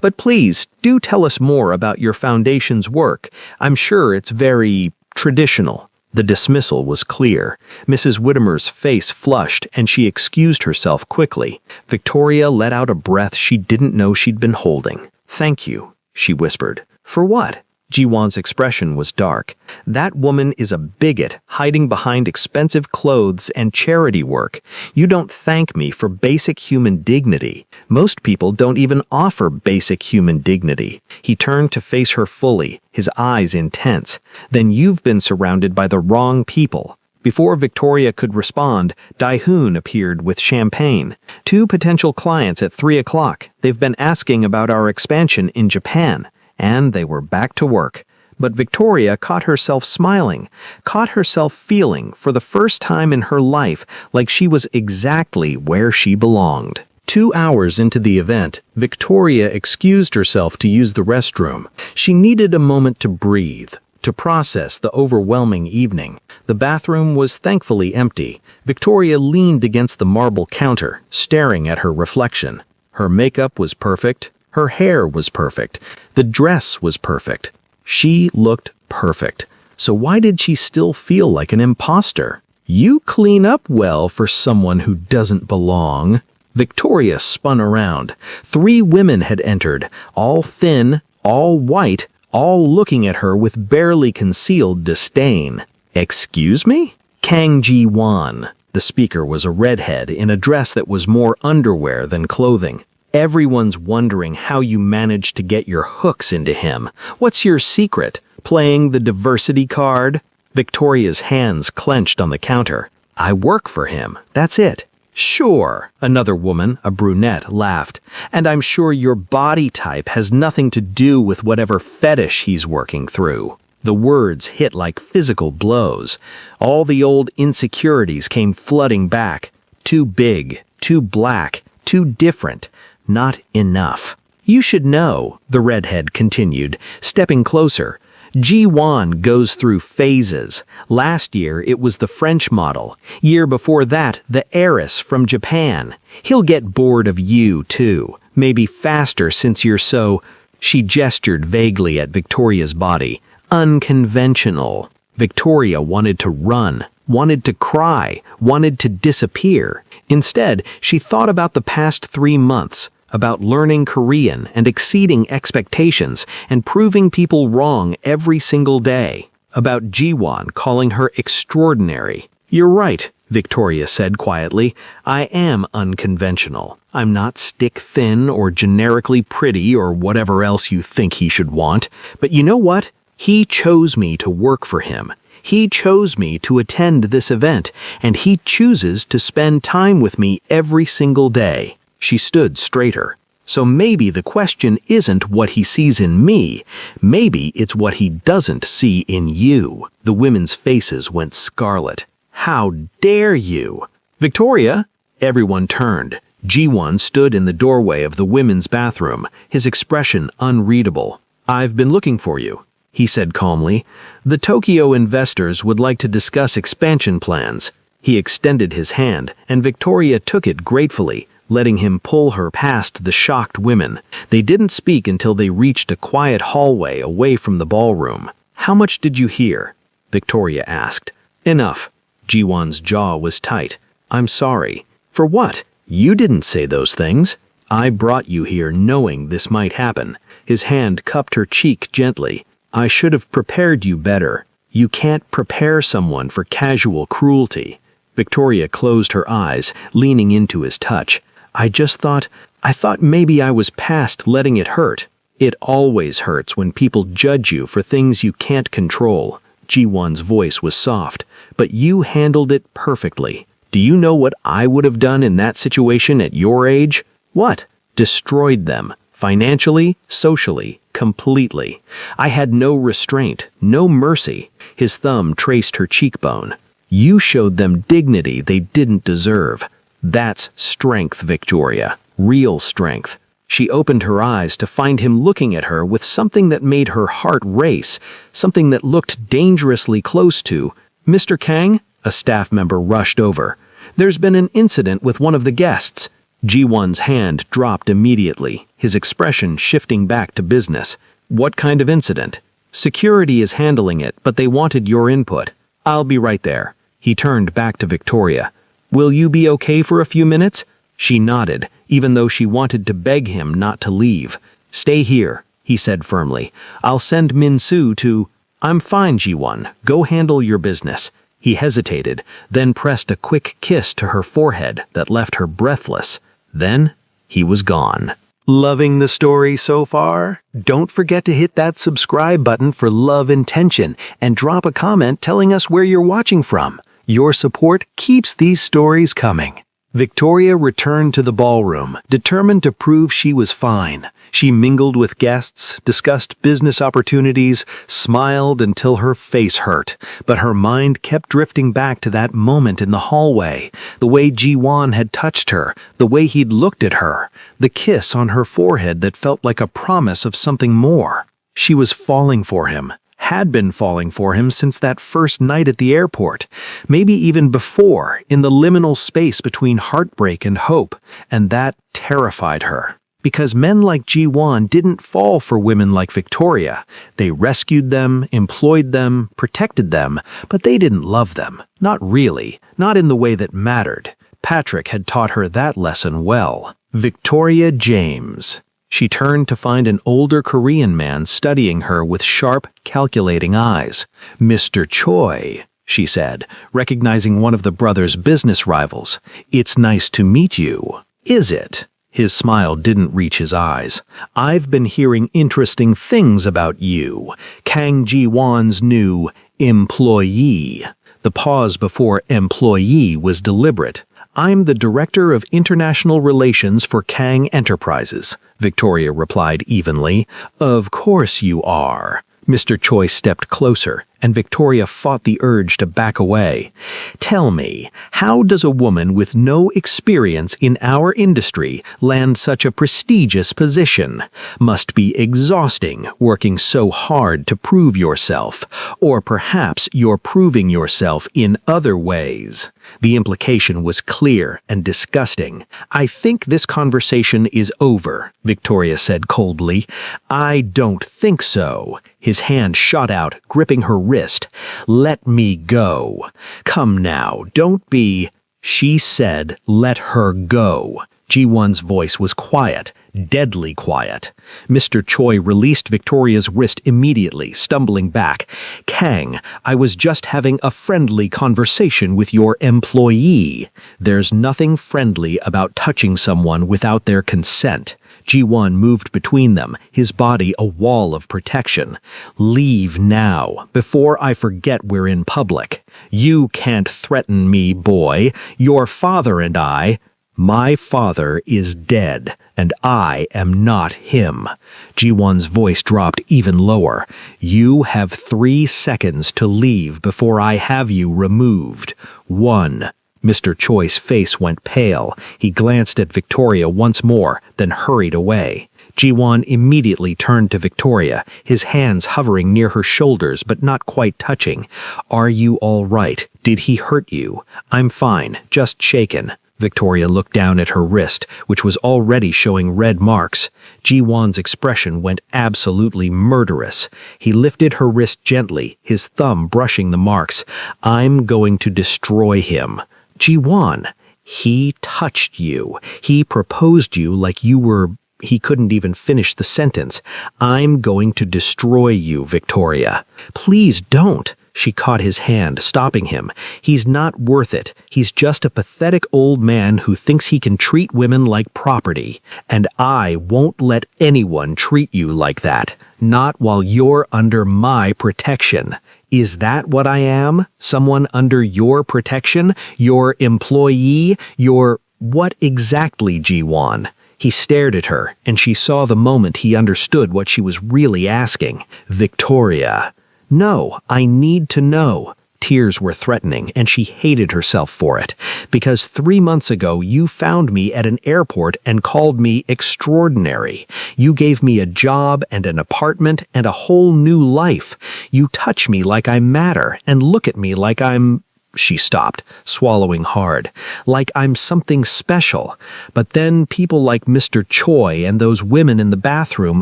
But please, do tell us more about your foundation's work. I'm sure it's very traditional. The dismissal was clear. Mrs. Whittemer's face flushed, and she excused herself quickly. Victoria let out a breath she didn't know she'd been holding. "Thank you," she whispered. "For what?" Jiwon's expression was dark. "That woman is a bigot, hiding behind expensive clothes and charity work. You don't thank me for basic human dignity. Most people don't even offer basic human dignity." He turned to face her fully, his eyes intense. "Then you've been surrounded by the wrong people." Before Victoria could respond, Daehoon appeared with champagne. "2 potential clients at 3 o'clock. They've been asking about our expansion in Japan." And they were back to work. But Victoria caught herself smiling, caught herself feeling, for the first time in her life, like she was exactly where she belonged. 2 hours into the event, Victoria excused herself to use the restroom. She needed a moment to breathe, to process the overwhelming evening. The bathroom was thankfully empty. Victoria leaned against the marble counter, staring at her reflection. Her makeup was perfect. Her hair was perfect. The dress was perfect. She looked perfect. So why did she still feel like an imposter? "You clean up well for someone who doesn't belong." Victoria spun around. 3 women had entered, all thin, all white, all looking at her with barely concealed disdain. "Excuse me?" Kang Ji-won. The speaker was a redhead in a dress that was more underwear than clothing. "Everyone's wondering how you managed to get your hooks into him. What's your secret? Playing the diversity card?" Victoria's hands clenched on the counter. "I work for him. That's it." "Sure," another woman, a brunette, laughed. "And I'm sure your body type has nothing to do with whatever fetish he's working through." The words hit like physical blows. All the old insecurities came flooding back. Too big, too black, too different. Not enough. "You should know," the redhead continued, stepping closer. "Ji-won goes through phases. Last year it was the French model. Year before that, the heiress from Japan. He'll get bored of you, too. Maybe faster since you're so—" She gestured vaguely at Victoria's body. "Unconventional." Victoria wanted to run, wanted to cry, wanted to disappear. Instead, she thought about the past 3 months, about learning Korean and exceeding expectations and proving people wrong every single day, about Jiwon calling her extraordinary. "You're right," Victoria said quietly. "I am unconventional. I'm not stick-thin or generically pretty or whatever else you think he should want. But you know what? He chose me to work for him. He chose me to attend this event, and he chooses to spend time with me every single day." She stood straighter. "So maybe the question isn't what he sees in me. Maybe it's what he doesn't see in you." The women's faces went scarlet. "How dare you!" "Victoria!" Everyone turned. Ji-won stood in the doorway of the women's bathroom, his expression unreadable. "I've been looking for you," he said calmly. "The Tokyo investors would like to discuss expansion plans." He extended his hand, and Victoria took it gratefully, letting him pull her past the shocked women. They didn't speak until they reached a quiet hallway away from the ballroom. "How much did you hear?" Victoria asked. "Enough." Ji-won's jaw was tight. "I'm sorry." "For what? You didn't say those things." "I brought you here knowing this might happen." His hand cupped her cheek gently. "I should have prepared you better. You can't prepare someone for casual cruelty." Victoria closed her eyes, leaning into his touch. I thought maybe I was past letting it hurt." "It always hurts when people judge you for things you can't control." Ji-won's voice was soft. "But you handled it perfectly. Do you know what I would have done in that situation at your age?" "What?" "Destroyed them. Financially, socially. completely. I had no restraint, no mercy. His thumb traced her cheekbone. You showed them dignity they didn't deserve. That's strength, Victoria. Real strength. She opened her eyes to find him looking at her with something that made her heart race, something that looked dangerously close to. Mr. Kang? A staff member rushed over. There's been an incident with one of the guests. Ji-won's hand dropped immediately, his expression shifting back to business. What kind of incident? Security is handling it, but they wanted your input. I'll be right there. He turned back to Victoria. Will you be okay for a few minutes? She nodded, even though she wanted to beg him not to leave. Stay here, he said firmly. I'll send Min-soo to... I'm fine, Ji-won. Go handle your business. He hesitated, then pressed a quick kiss to her forehead that left her breathless. Then, he was gone. Loving the story so far? Don't forget to hit that subscribe button for love and tension, and drop a comment telling us where you're watching from. Your support keeps these stories coming. Victoria returned to the ballroom, determined to prove she was fine. She mingled with guests, discussed business opportunities, smiled until her face hurt. But her mind kept drifting back to that moment in the hallway, the way Ji-won had touched her, the way he'd looked at her, the kiss on her forehead that felt like a promise of something more. She was falling for him. Had been falling for him since that first night at the airport, maybe even before, in the liminal space between heartbreak and hope, and that terrified her. Because men like Ji-won didn't fall for women like Victoria. They rescued them, employed them, protected them, but they didn't love them. Not really, not in the way that mattered. Patrick had taught her that lesson well. Victoria James. She turned to find an older Korean man studying her with sharp, calculating eyes. Mr. Choi, she said, recognizing one of the brothers' business rivals. It's nice to meet you. Is it? His smile didn't reach his eyes. I've been hearing interesting things about you. Kang Ji-won's new employee. The pause before employee was deliberate. I'm the Director of International Relations for Kang Enterprises, Victoria replied evenly. Of course you are. Mr. Choi stepped closer, and Victoria fought the urge to back away. Tell me, how does a woman with no experience in our industry land such a prestigious position? Must be exhausting, working so hard to prove yourself. Or perhaps you're proving yourself in other ways. The implication was clear and disgusting. I think this conversation is over, Victoria said coldly. I don't think so. His hand shot out, gripping her wrist. Let me go. Come now, don't be... She said, let her go. Ji-won's voice was quiet, deadly quiet. Mr. Choi released Victoria's wrist immediately, stumbling back. Kang, I was just having a friendly conversation with your employee. There's nothing friendly about touching someone without their consent. Ji-won moved between them, his body a wall of protection. Leave now, before I forget we're in public. You can't threaten me, boy. Your father and I... My father is dead, and I am not him. Ji-won's voice dropped even lower. You have 3 seconds to leave before I have you removed. 1. Mr. Choi's face went pale. He glanced at Victoria once more, then hurried away. Ji-won immediately turned to Victoria, his hands hovering near her shoulders but not quite touching. Are you all right? Did he hurt you? I'm fine, just shaken. Victoria looked down at her wrist, which was already showing red marks. Ji-won's expression went absolutely murderous. He lifted her wrist gently, his thumb brushing the marks. I'm going to destroy him. Ji-won, he touched you. He proposed you like you were... He couldn't even finish the sentence. I'm going to destroy you, Victoria. Please don't. She caught his hand, stopping him. He's not worth it. He's just a pathetic old man who thinks he can treat women like property. And I won't let anyone treat you like that. Not while you're under my protection. Is that what I am? Someone under your protection? Your employee? Your... What exactly, Ji-won? He stared at her, and she saw the moment he understood what she was really asking. Victoria. No, I need to know. Tears were threatening, and she hated herself for it. Because 3 months ago, you found me at an airport and called me extraordinary. You gave me a job and an apartment and a whole new life. You touch me like I matter and look at me like I'm... She stopped, swallowing hard. Like I'm something special. But then people like Mr. Choi and those women in the bathroom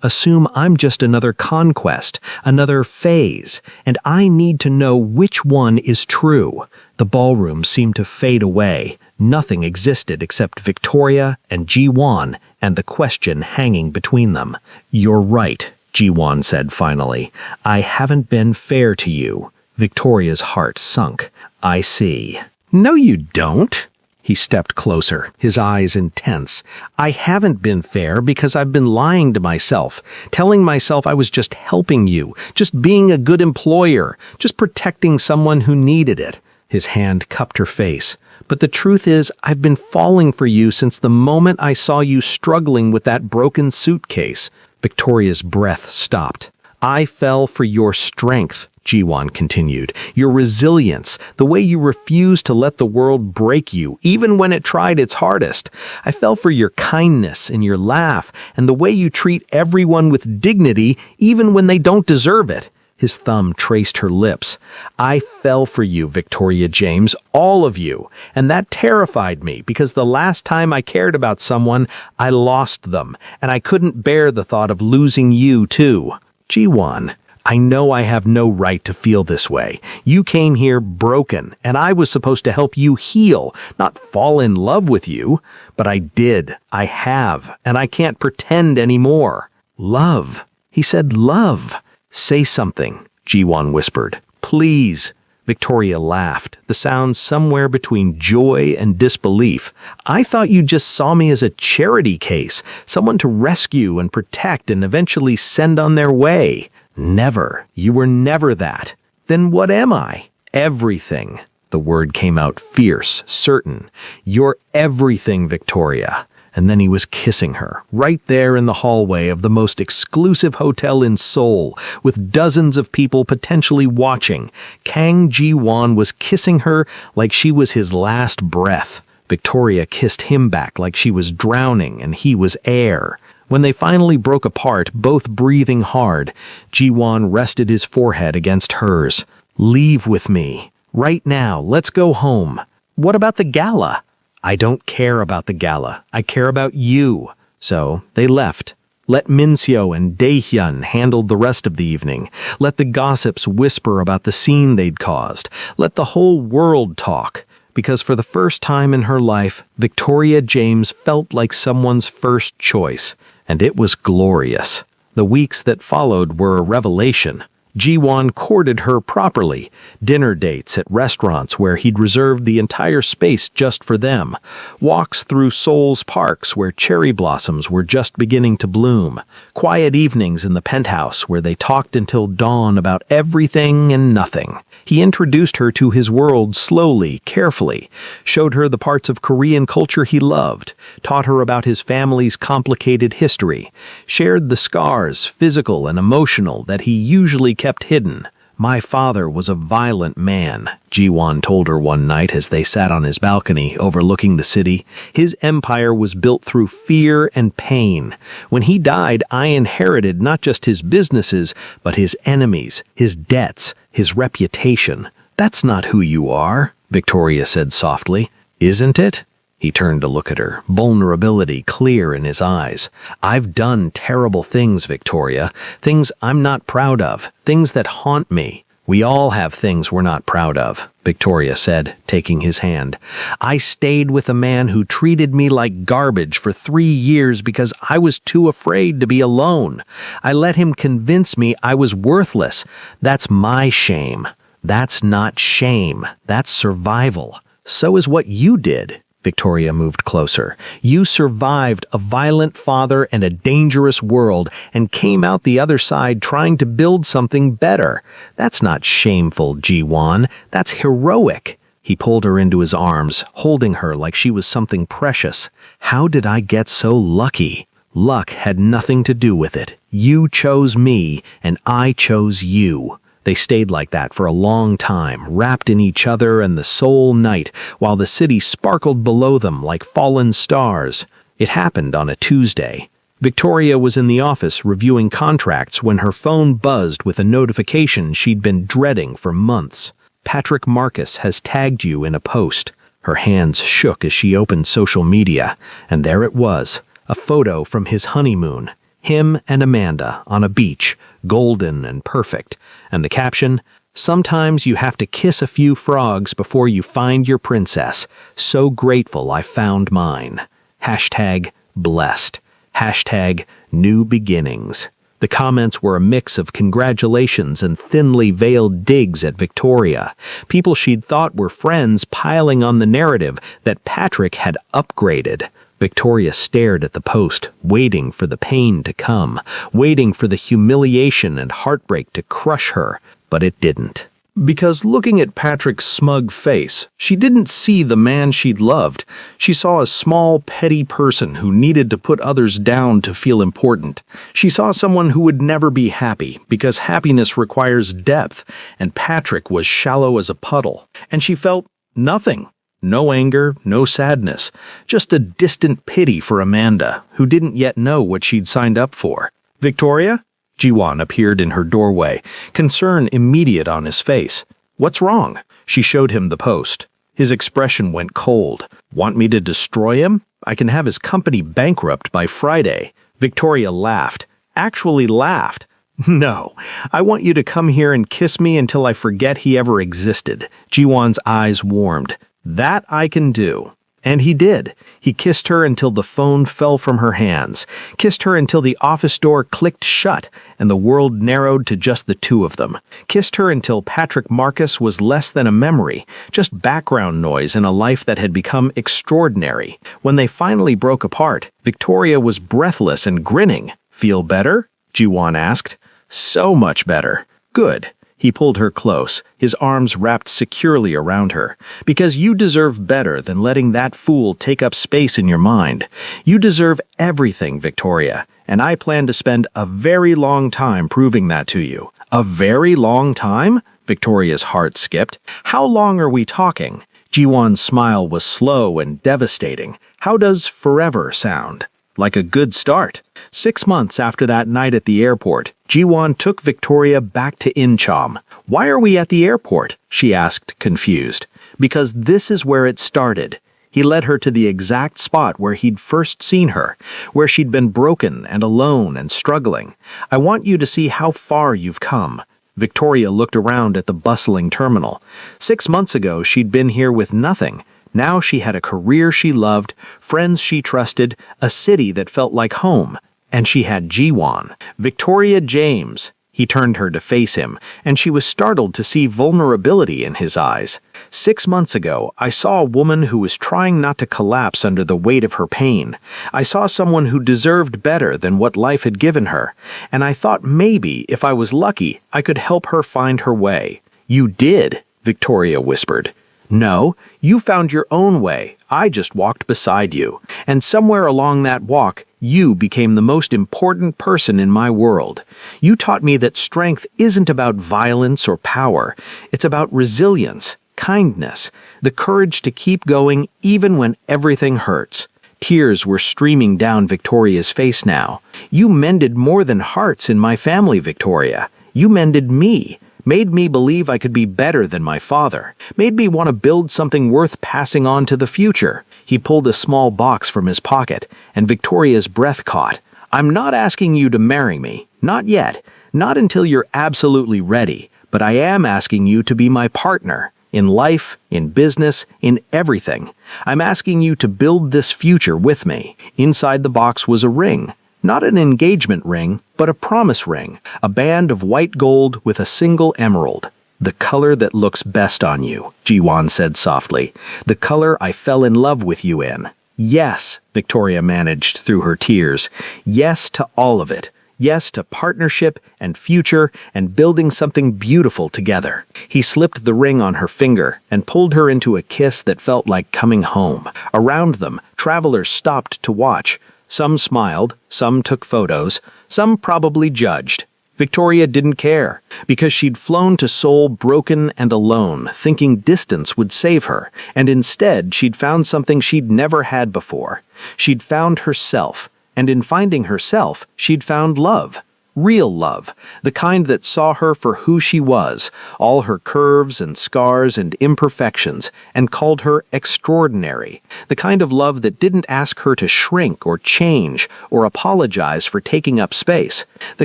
assume I'm just another conquest, another phase, and I need to know which one is true. The ballroom seemed to fade away. Nothing existed except Victoria and Ji-won and the question hanging between them. You're right, Ji-won said finally. I haven't been fair to you. Victoria's heart sunk. I see. No, you don't. He stepped closer, his eyes intense. I haven't been fair because I've been lying to myself, telling myself I was just helping you, just being a good employer, just protecting someone who needed it. His hand cupped her face. But the truth is, I've been falling for you since the moment I saw you struggling with that broken suitcase. Victoria's breath stopped. I fell for your strength, Ji-won continued, your resilience, the way you refused to let the world break you, even when it tried its hardest. I fell for your kindness and your laugh, and the way you treat everyone with dignity, even when they don't deserve it. His thumb traced her lips. I fell for you, Victoria James, all of you, and that terrified me because the last time I cared about someone, I lost them, and I couldn't bear the thought of losing you, too. Ji-won, I know I have no right to feel this way. You came here broken, and I was supposed to help you heal, not fall in love with you. But I did. I have, and I can't pretend anymore. Love. He said love. Say something, Ji-won whispered. Please. Victoria laughed, the sound somewhere between joy and disbelief. I thought you just saw me as a charity case, someone to rescue and protect and eventually send on their way. Never. You were never that. Then what am I? Everything. The word came out fierce, certain. You're everything, Victoria. And then he was kissing her, right there in the hallway of the most exclusive hotel in Seoul, with dozens of people potentially watching. Kang Ji-won was kissing her like she was his last breath. Victoria kissed him back like she was drowning and he was air. When they finally broke apart, both breathing hard, Ji-won rested his forehead against hers. Leave with me. Right now, let's go home. What about the gala? I don't care about the gala. I care about you. So they left. Let Min-seo and Dae-hyun handle the rest of the evening. Let the gossips whisper about the scene they'd caused. Let the whole world talk. Because for the first time in her life, Victoria James felt like someone's first choice. And it was glorious. The weeks that followed were a revelation. Ji-won courted her properly, dinner dates at restaurants where he'd reserved the entire space just for them, walks through Seoul's parks where cherry blossoms were just beginning to bloom, quiet evenings in the penthouse where they talked until dawn about everything and nothing. He introduced her to his world slowly, carefully, showed her the parts of Korean culture he loved, taught her about his family's complicated history, shared the scars, physical and emotional, that he usually kept hidden. My father was a violent man, Ji-won told her one night as they sat on his balcony overlooking the city. His empire was built through fear and pain. When he died, I inherited not just his businesses, but his enemies, his debts, his reputation. That's not who you are, Victoria said softly. Isn't it? He turned to look at her, vulnerability clear in his eyes. I've done terrible things, Victoria. Things I'm not proud of. Things that haunt me. We all have things we're not proud of, Victoria said, taking his hand. I stayed with a man who treated me like garbage for 3 years because I was too afraid to be alone. I let him convince me I was worthless. That's my shame. That's not shame. That's survival. So is what you did. Victoria moved closer. You survived a violent father and a dangerous world and came out the other side trying to build something better. That's not shameful, Ji-won. That's heroic. He pulled her into his arms, holding her like she was something precious. How did I get so lucky? Luck had nothing to do with it. You chose me, and I chose you. They stayed like that for a long time, wrapped in each other and the sole night, while the city sparkled below them like fallen stars. It happened on a Tuesday. Victoria was in the office reviewing contracts when her phone buzzed with a notification she'd been dreading for months. Patrick Marcus has tagged you in a post. Her hands shook as she opened social media, and there it was, a photo from his honeymoon. Him and Amanda on a beach, golden and perfect. And the caption, "Sometimes you have to kiss a few frogs before you find your princess. So grateful I found mine." Hashtag blessed. Hashtag new beginnings. The comments were a mix of congratulations and thinly veiled digs at Victoria. People she'd thought were friends piling on the narrative that Patrick had upgraded. Victoria stared at the post, waiting for the pain to come, waiting for the humiliation and heartbreak to crush her, but it didn't. Because looking at Patrick's smug face, she didn't see the man she'd loved. She saw a small, petty person who needed to put others down to feel important. She saw someone who would never be happy, because happiness requires depth, and Patrick was shallow as a puddle. And she felt nothing. No anger, no sadness, just a distant pity for Amanda, who didn't yet know what she'd signed up for. "Victoria?" Jiwon appeared in her doorway, concern immediate on his face. "What's wrong?" She showed him the post. His expression went cold. "Want me to destroy him? I can have his company bankrupt by Friday." Victoria laughed. Actually laughed. "No, I want you to come here and kiss me until I forget he ever existed." Jiwon's eyes warmed. "That I can do." And he did. He kissed her until the phone fell from her hands, kissed her until the office door clicked shut and the world narrowed to just the two of them, kissed her until Patrick Marcus was less than a memory, just background noise in a life that had become extraordinary. When they finally broke apart, Victoria was breathless and grinning. "Feel better?" Jiwon asked. "So much better." "Good." He pulled her close, his arms wrapped securely around her. "Because you deserve better than letting that fool take up space in your mind. You deserve everything, Victoria, and I plan to spend a very long time proving that to you." "A very long time?" Victoria's heart skipped. "How long are we talking?" Jiwon's smile was slow and devastating. "How does forever sound?" "Like a good start." 6 months after that night at the airport, Jiwon took Victoria back to Incheon. "Why are we at the airport?" she asked, confused. "Because this is where it started." He led her to the exact spot where he'd first seen her, where she'd been broken and alone and struggling. "I want you to see how far you've come." Victoria looked around at the bustling terminal. 6 months ago, she'd been here with nothing. Now she had a career she loved, friends she trusted, a city that felt like home. And she had Jiwon. "Victoria James." He turned her to face him, and she was startled to see vulnerability in his eyes. 6 months ago, I saw a woman who was trying not to collapse under the weight of her pain. I saw someone who deserved better than what life had given her, and I thought maybe, if I was lucky, I could help her find her way. "You did," Victoria whispered. "No, you found your own way. I just walked beside you. And somewhere along that walk, you became the most important person in my world. You taught me that strength isn't about violence or power. It's about resilience, kindness, the courage to keep going even when everything hurts." Tears were streaming down Victoria's face now. "You mended more than hearts in my family, Victoria. You mended me. Made me believe I could be better than my father. Made me want to build something worth passing on to the future." He pulled a small box from his pocket, and Victoria's breath caught. "I'm not asking you to marry me. Not yet. Not until you're absolutely ready. But I am asking you to be my partner. In life, in business, in everything. I'm asking you to build this future with me." Inside the box was a ring. Not an engagement ring, but a promise ring, a band of white gold with a single emerald. "The color that looks best on you," Jiwon said softly. "The color I fell in love with you in." "Yes," Victoria managed through her tears. "Yes to all of it. Yes to partnership and future and building something beautiful together. He slipped the ring on her finger and pulled her into a kiss that felt like coming home. Around them, travelers stopped to watch. Some smiled, some took photos, some probably judged. Victoria didn't care, because she'd flown to Seoul broken and alone, thinking distance would save her, and instead she'd found something she'd never had before. She'd found herself, and in finding herself, she'd found love. Real love, the kind that saw her for who she was, all her curves and scars and imperfections, and called her extraordinary. The kind of love that didn't ask her to shrink or change or apologize for taking up space. The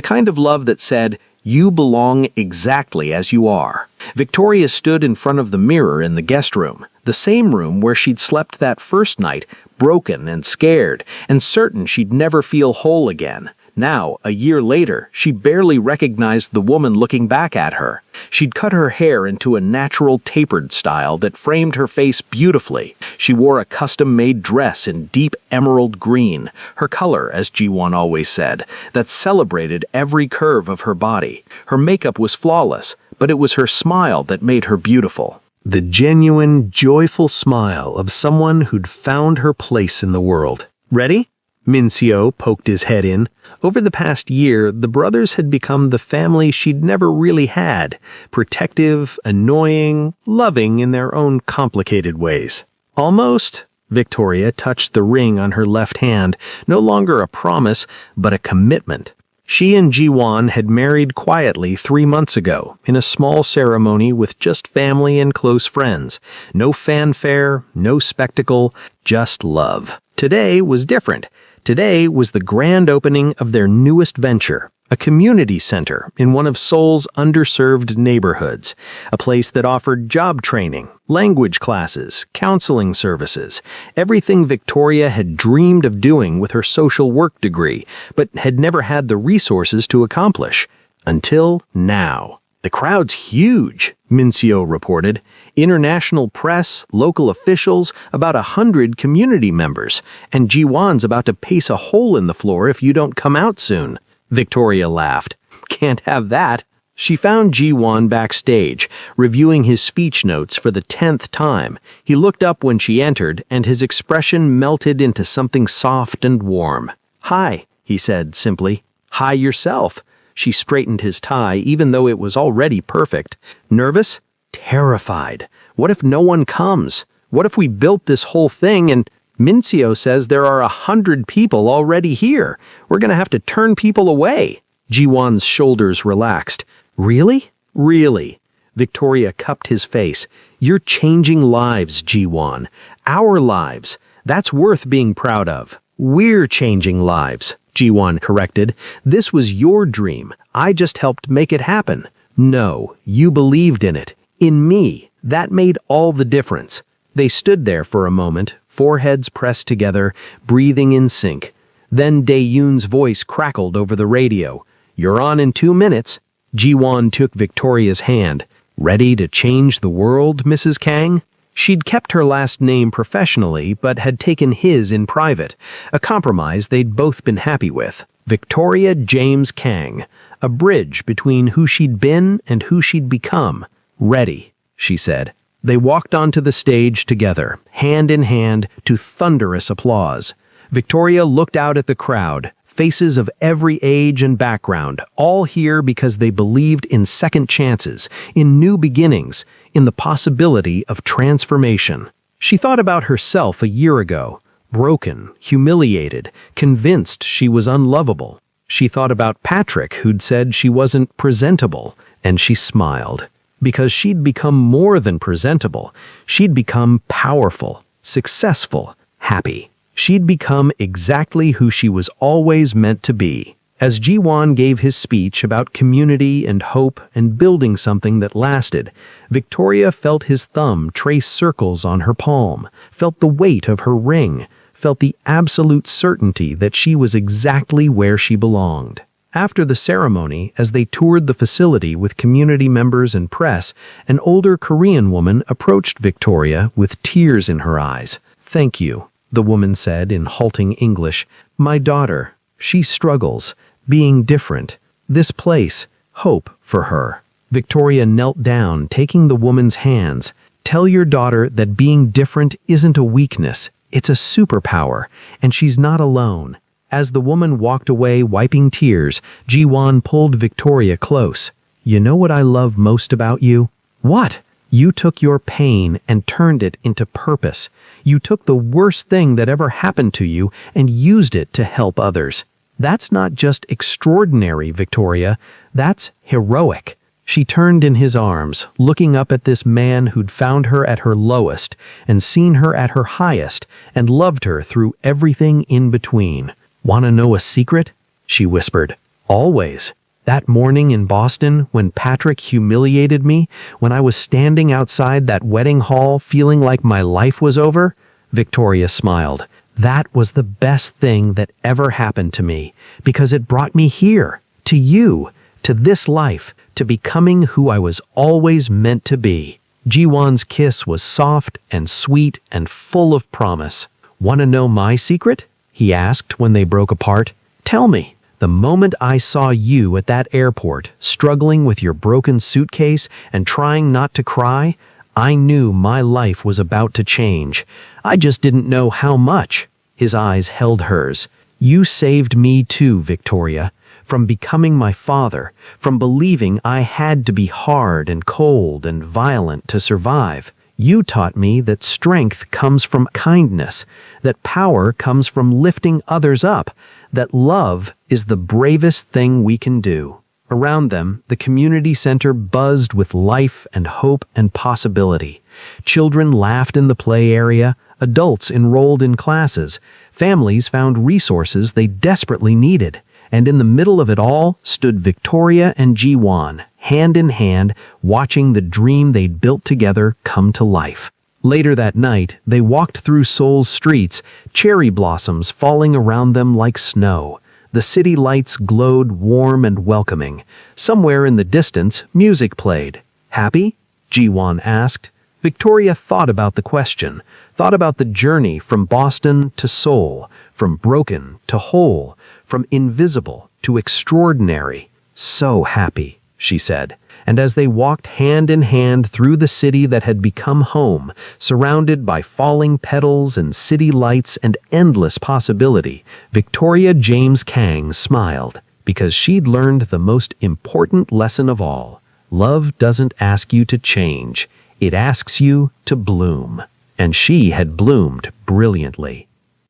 kind of love that said, "You belong exactly as you are." Victoria stood in front of the mirror in the guest room, the same room where she'd slept that first night, broken and scared, and certain she'd never feel whole again. Now, a year later, she barely recognized the woman looking back at her. She'd cut her hair into a natural tapered style that framed her face beautifully. She wore a custom-made dress in deep emerald green, her color, as Ji-won always said, that celebrated every curve of her body. Her makeup was flawless, but it was her smile that made her beautiful. The genuine, joyful smile of someone who'd found her place in the world. Ready? Min-seo poked his head in. Over the past year, the brothers had become the family she'd never really had, protective, annoying, loving in their own complicated ways. Almost, Victoria touched the ring on her left hand, no longer a promise, but a commitment. She and Ji-won had married quietly 3 months ago, in a small ceremony with just family and close friends. No fanfare, no spectacle, just love. Today was different. Today was the grand opening of their newest venture, a community center in one of Seoul's underserved neighborhoods, a place that offered job training, language classes, counseling services, everything Victoria had dreamed of doing with her social work degree, but had never had the resources to accomplish. Until now. The crowd's huge, Min-seo reported. International press, local officials, about 100 community members, and Ji-won's about to pace a hole in the floor if you don't come out soon. Victoria laughed. Can't have that. She found Ji-won backstage, reviewing his speech notes for the 10th time. He looked up when she entered, and his expression melted into something soft and warm. "Hi," he said simply. "Hi yourself." She straightened his tie, even though it was already perfect. Nervous? Terrified. What if no one comes? What if we built this whole thing and Min-seo says there are 100 people already here? We're going to have to turn people away. Ji-won's shoulders relaxed. Really? Really? Victoria cupped his face. You're changing lives, Ji-won. Our lives. That's worth being proud of. We're changing lives. Ji-won corrected. This was your dream. I just helped make it happen. No, you believed in it. In me. That made all the difference. They stood there for a moment, foreheads pressed together, breathing in sync. Then Dae-yoon's voice crackled over the radio. You're on in 2 minutes. Ji-won took Victoria's hand. Ready to change the world, Mrs. Kang? She'd kept her last name professionally, but had taken his in private, a compromise they'd both been happy with. Victoria James Kang, a bridge between who she'd been and who she'd become. Ready, she said. They walked onto the stage together, hand in hand, to thunderous applause. Victoria looked out at the crowd, faces of every age and background, all here because they believed in second chances, in new beginnings, in the possibility of transformation. She thought about herself a year ago, broken, humiliated, convinced she was unlovable. She thought about Patrick, who'd said she wasn't presentable, and she smiled. Because she'd become more than presentable. She'd become powerful, successful, happy. She'd become exactly who she was always meant to be. As Ji-won gave his speech about community and hope and building something that lasted, Victoria felt his thumb trace circles on her palm, felt the weight of her ring, felt the absolute certainty that she was exactly where she belonged. After the ceremony, as they toured the facility with community members and press, an older Korean woman approached Victoria with tears in her eyes. "Thank you," the woman said in halting English. "My daughter, she struggles. being different. This place, hope for her. Victoria knelt down, taking the woman's hands. Tell your daughter that being different isn't a weakness, it's a superpower, and she's not alone. As the woman walked away wiping tears, Ji-won pulled Victoria close. You know what I love most about you? What? You took your pain and turned it into purpose. You took the worst thing that ever happened to you and used it to help others. That's not just extraordinary, Victoria. That's heroic. She turned in his arms, looking up at this man who'd found her at her lowest and seen her at her highest and loved her through everything in between. "Want to know a secret?" she whispered. "Always. That morning in Boston, when Patrick humiliated me, when I was standing outside that wedding hall feeling like my life was over," Victoria smiled. "That was the best thing that ever happened to me, because it brought me here, to you, to this life, to becoming who I was always meant to be." Ji-won's kiss was soft and sweet and full of promise. "Want to know my secret?" he asked when they broke apart. "Tell me." "The moment I saw you at that airport, struggling with your broken suitcase and trying not to cry, I knew my life was about to change. I just didn't know how much." His eyes held hers. "You saved me too, Victoria. From becoming my father, from believing I had to be hard and cold and violent to survive. You taught me that strength comes from kindness, that power comes from lifting others up, that love is the bravest thing we can do." Around them, the community center buzzed with life and hope and possibility. Children laughed in the play area, adults enrolled in classes, families found resources they desperately needed. And in the middle of it all stood Victoria and Ji-won, hand in hand, watching the dream they'd built together come to life. Later that night, they walked through Seoul's streets, cherry blossoms falling around them like snow. The city lights glowed warm and welcoming. Somewhere in the distance, music played. "Happy?" Ji-won asked. Victoria thought about the question, thought about the journey from Boston to Seoul, from broken to whole, from invisible to extraordinary. "So happy," she said. And as they walked hand in hand through the city that had become home, surrounded by falling petals and city lights and endless possibility, Victoria James Kang smiled, because she'd learned the most important lesson of all. Love doesn't ask you to change, it asks you to bloom. And she had bloomed brilliantly.